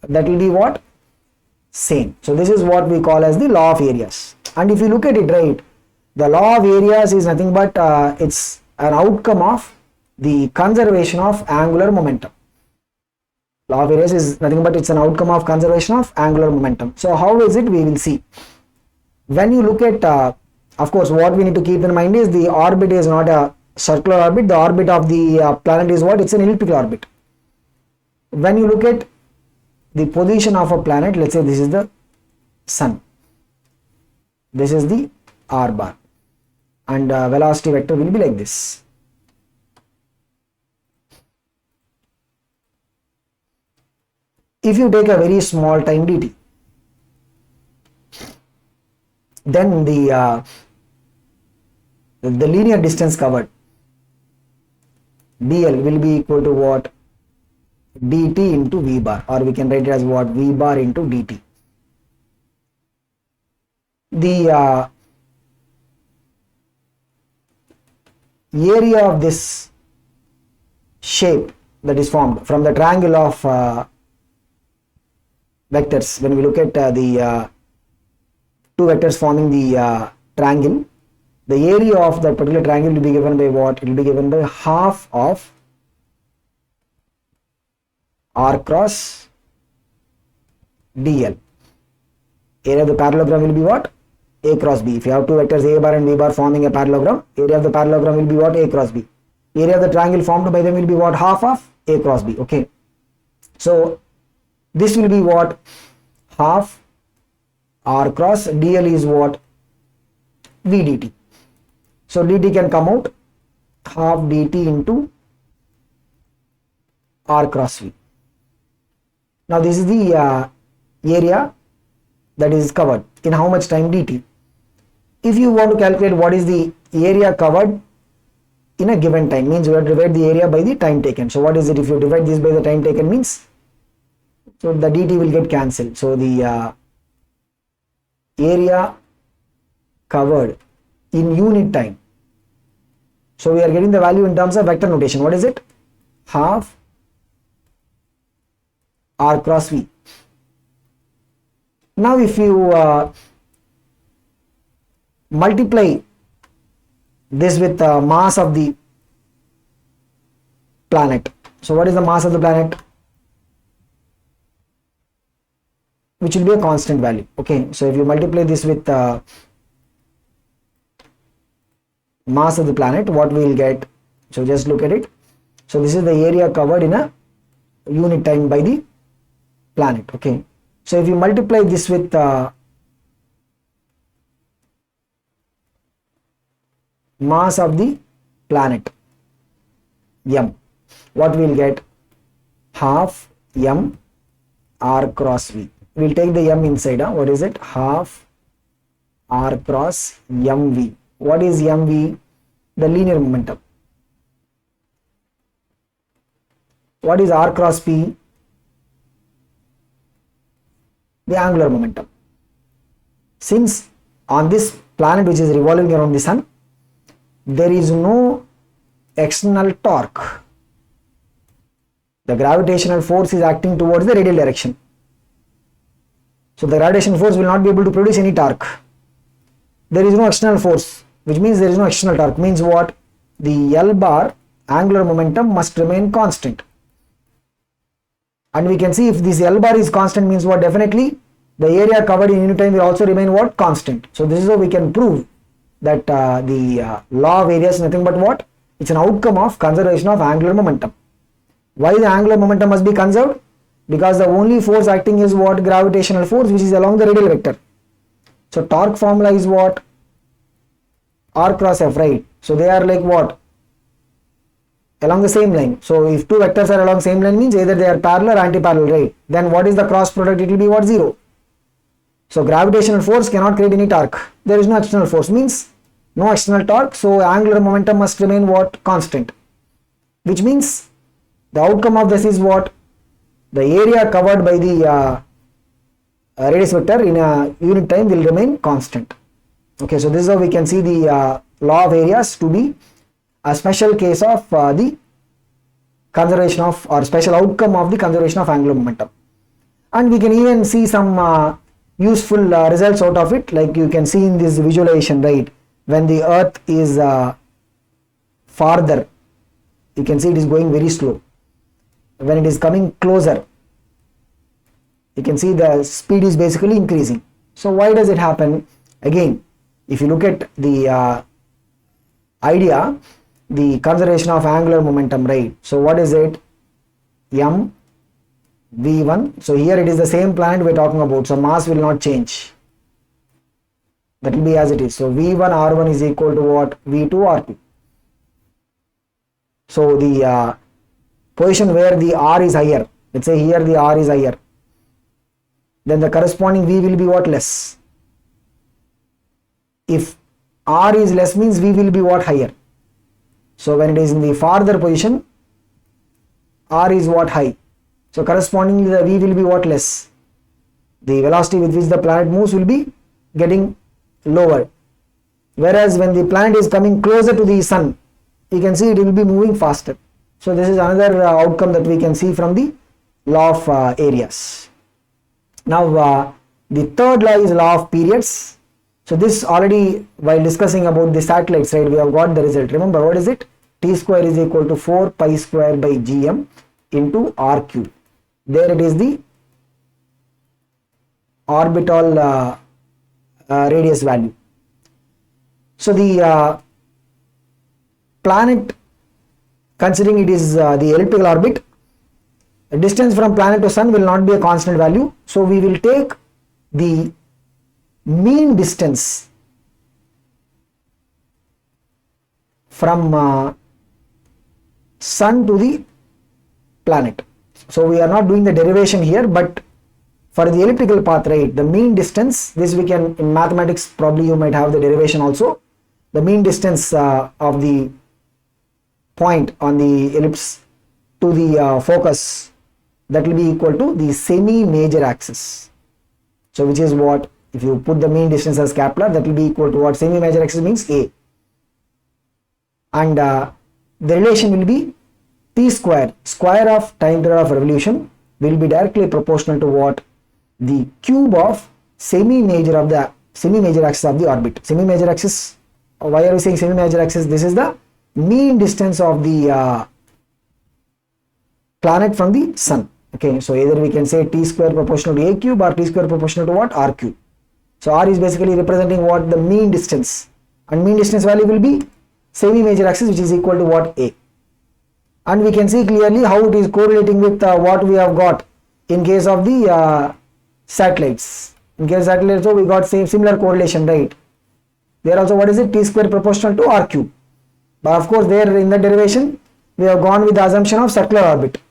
that will be what? Same. So this is what we call as the law of areas. And if you look at it, right, the law of areas is nothing but it's an outcome of the conservation of angular momentum. Law of areas is nothing but it's an outcome of conservation of angular momentum. So how is it? We will see. When you look at, of course, what we need to keep in mind is the orbit is not a circular orbit. The orbit of the planet is what? It's an elliptical orbit. When you look at the position of a planet, let's say this is the sun. This is the r bar. And velocity vector will be like this. If you take a very small time dt, then the linear distance covered, dl, will be equal to what? dt into v bar, or we can write it as what? V bar into dt. The area of this shape that is formed from the triangle of vectors, when we look at the two vectors forming the triangle, the area of that particular triangle will be given by what? It will be given by half of r cross dl. Area of the parallelogram will be what? A cross B. If you have two vectors A bar and B bar forming a parallelogram, area of the parallelogram will be what? A cross B. Area of the triangle formed by them will be what? Half of A cross B. Okay. So this will be what? Half R cross dl is what? V dt. So dt can come out half dt into R cross V. Now this is the area that is covered in how much time dt. If you want to calculate what is the area covered in a given time, means you have to divide the area by the time taken. So what is it? If you divide this by the time taken, means so the dt will get cancelled. So the area covered in unit time. So we are getting the value in terms of vector notation. What is it? Half R cross V. Now if you multiply this with the mass of the planet. So what is the mass of the planet? Which will be a constant value. Okay, so if you multiply this with mass of the planet, what we will get? So just look at it. So this is the area covered in a unit time by the planet. Okay, so if you multiply this with mass of the planet m, what we will get? Half m R cross V. We will take the m inside. What is it? Half R cross mv. What is mv? The linear momentum. What is R cross p? The angular momentum. Since on this planet which is revolving around the sun, there is no external torque. The gravitational force is acting towards the radial direction. So the gravitational force will not be able to produce any torque. There is no external force, which means there is no external torque. Means what? The L bar angular momentum must remain constant. And we can see if this L bar is constant, means what? Definitely the area covered in unit time will also remain what? Constant. So this is how we can prove that the law of area is nothing but what? It's an outcome of conservation of angular momentum. Why the angular momentum must be conserved? Because the only force acting is what? Gravitational force, which is along the radial vector. So torque formula is what? R cross F, right? So they are like what? Along the same line. So if two vectors are along same line, means either they are parallel or anti-parallel, right? Then what is the cross product? It will be what? 0. So gravitational force cannot create any torque. There is no external force, means no external torque. So angular momentum must remain what? Constant. Which means the outcome of this is what? The area covered by the radius vector in a unit time will remain constant. Okay, so this is how we can see the law of areas to be a special case of the conservation of, or special outcome of the conservation of angular momentum. And we can even see some useful results out of it, like you can see in this visualization, right? When the earth is farther, you can see it is going very slow. When it is coming closer, you can see the speed is basically increasing. So why does it happen? Again, if you look at the idea, the conservation of angular momentum, right? So what is it? M v1. So here it is the same planet we are talking about, so mass will not change. That will be as it is. So v1 r1 is equal to what? v2 r2. So the position where the r is higher, let's say here the r is higher, then the corresponding v will be what? Less. If r is less, means v will be what? Higher. So when it is in the farther position, r is what? High. So correspondingly the v will be what? Less. The velocity with which the planet moves will be getting lower. Whereas when the planet is coming closer to the sun, you can see it will be moving faster. So this is another outcome that we can see from the law of areas. Now the third law is law of periods. So this already, while discussing about the satellites, right, we have got the result. Remember, what is it? T square is equal to 4 pi square by gm into r cube. There it is the orbital radius value. So the planet, considering it is the elliptical orbit, the distance from planet to sun will not be a constant value. So we will take the mean distance from sun to the planet. So we are not doing the derivation here, but for the elliptical path, right, the mean distance, this we can, in mathematics probably you might have the derivation also, the mean distance of the point on the ellipse to the focus, that will be equal to the semi-major axis. So which is what, if you put the mean distance as Kepler, that will be equal to what semi-major axis means, A. And the relation will be t square, square of time period of revolution, will be directly proportional to what, the cube of semi-major axis of the orbit. Semi-major axis, why are we saying semi-major axis? This is the mean distance of the planet from the sun. Okay, so either we can say t square proportional to a cube or t square proportional to what, r cube. So r is basically representing what, the mean distance, and mean distance value will be semi-major axis, which is equal to what, a. And we can see clearly how it is correlating with what we have got in case of the satellites. In case of satellites, so we got similar correlation, right? There also, what is it, t square proportional to r cube. But of course there in the derivation we have gone with the assumption of circular orbit.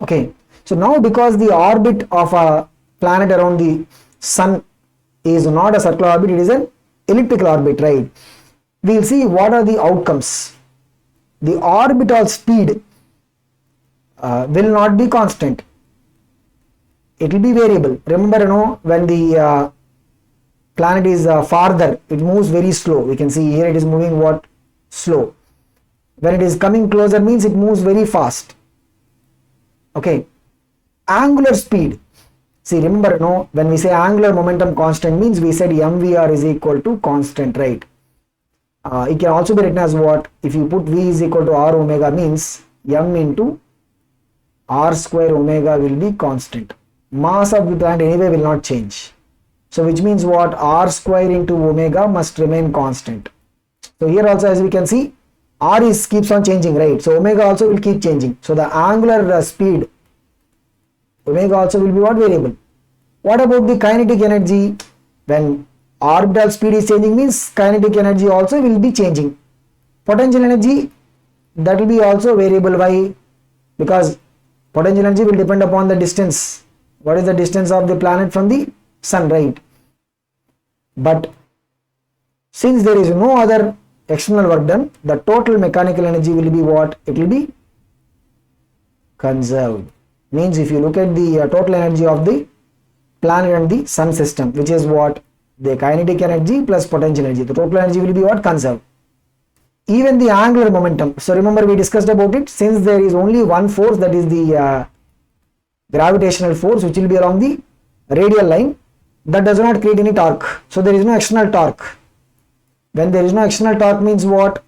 Okay, so now because the orbit of a planet around the sun is not a circular orbit, it is an elliptical orbit, right? We will see what are the outcomes. The orbital speed will not be constant. It will be variable. Remember, when the planet is farther, it moves very slow. We can see here it is moving what, slow. When it is coming closer means it moves very fast. Okay, angular speed. See, remember, when we say angular momentum constant means we said mvr is equal to constant, right? It can also be written as what, if you put v is equal to r omega means m into r square omega will be constant. Mass of the planet anyway will not change. So which means what, r square into omega must remain constant. So here also, as we can see, r keeps on changing, right? So omega also will keep changing. So the angular speed omega also will be what, variable. What about the kinetic energy? When orbital speed is changing means kinetic energy also will be changing. Potential energy, that will be also variable. Why? Because potential energy will depend upon the distance. What is the distance of the planet from the sun, right? But since there is no other external work done, the total mechanical energy will be what? It will be conserved. Means if you look at the total energy of the planet and the sun system, which is what, the kinetic energy plus potential energy, the total energy will be what, conserved. Even the angular momentum, so remember we discussed about it, since there is only one force, that is the gravitational force, which will be along the radial line, that does not create any torque. So there is no external torque. When there is no external torque means what?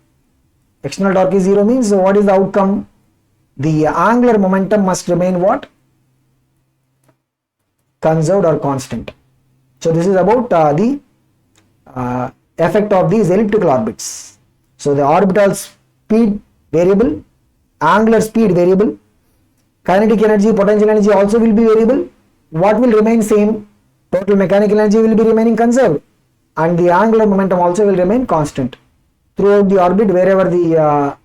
External torque is zero means, so what is the outcome? The angular momentum must remain what? Conserved or constant. So this is about the effect of these elliptical orbits. So the orbital speed variable, angular speed variable, kinetic energy, potential energy also will be variable. What will remain same? Total mechanical energy will be remaining conserved, and the angular momentum also will remain constant. Throughout the orbit, wherever the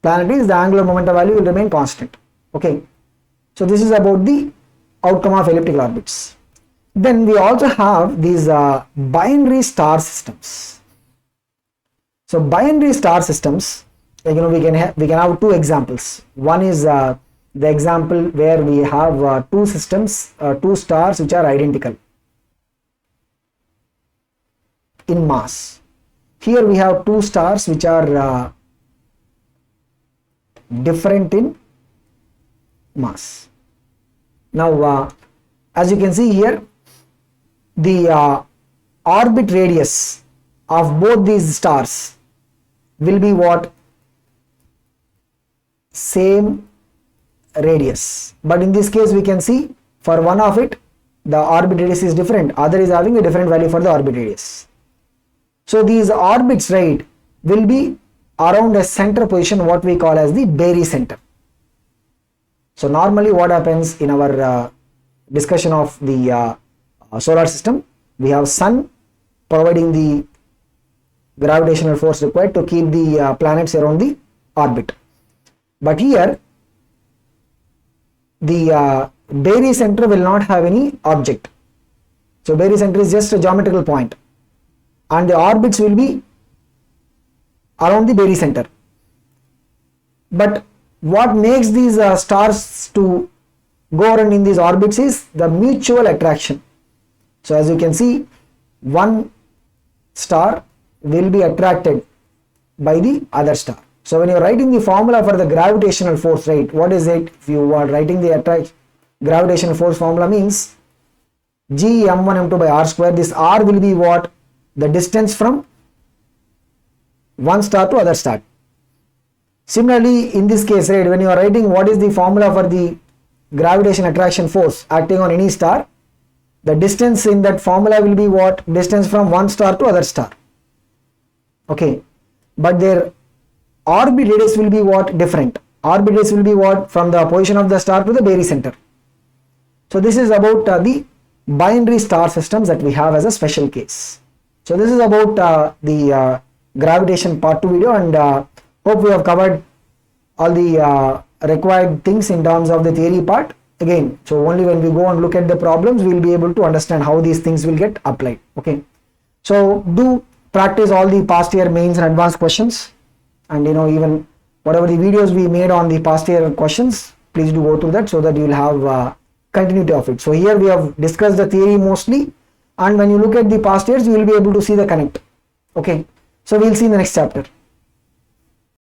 planet is, the angular momentum value will remain constant. Okay, so this is about the outcome of elliptical orbits. Then we also have these binary star systems. So binary star systems, we can have two examples. One is the example where we have two systems, two stars which are identical in mass. Here we have two stars which are different in mass. Now as you can see here, the orbit radius of both these stars will be what? Same radius. But in this case we can see for one of it the orbit radius is different, other is having a different value for the orbit radius. So these orbits, right, will be around a center position, what we call as the barycenter. So normally what happens in our discussion of the solar system, we have sun providing the gravitational force required to keep the planets around the orbit. But here the barycenter will not have any object. So barycenter is just a geometrical point, and the orbits will be around the barycenter. But what makes these stars to go around in these orbits is the mutual attraction. So as you can see, one star will be attracted by the other star. So when you are writing the formula for the gravitational force, right, what is it? If you are writing the gravitational force formula, means G m1 m2 by r square. This r will be what? The distance from one star to other star. Similarly, in this case, right, when you are writing what is the formula for the gravitation attraction force acting on any star, the distance in that formula will be what? Distance from one star to other star. Okay, but their orbit radius will be what? Different. Orbit radius will be what? From the position of the star to the barycenter. So this is about the binary star systems that we have as a special case. So this is about the gravitation part 2 video, and hope we have covered all the required things in terms of the theory part. Again, so only when we go and look at the problems, we will be able to understand how these things will get applied. Okay, so do practice all the past year mains and advanced questions, and even whatever the videos we made on the past year questions, please do go through that so that you will have continuity of it. So here we have discussed the theory mostly, and when you look at the past years, you will be able to see the connect. Okay, so we'll see in the next chapter.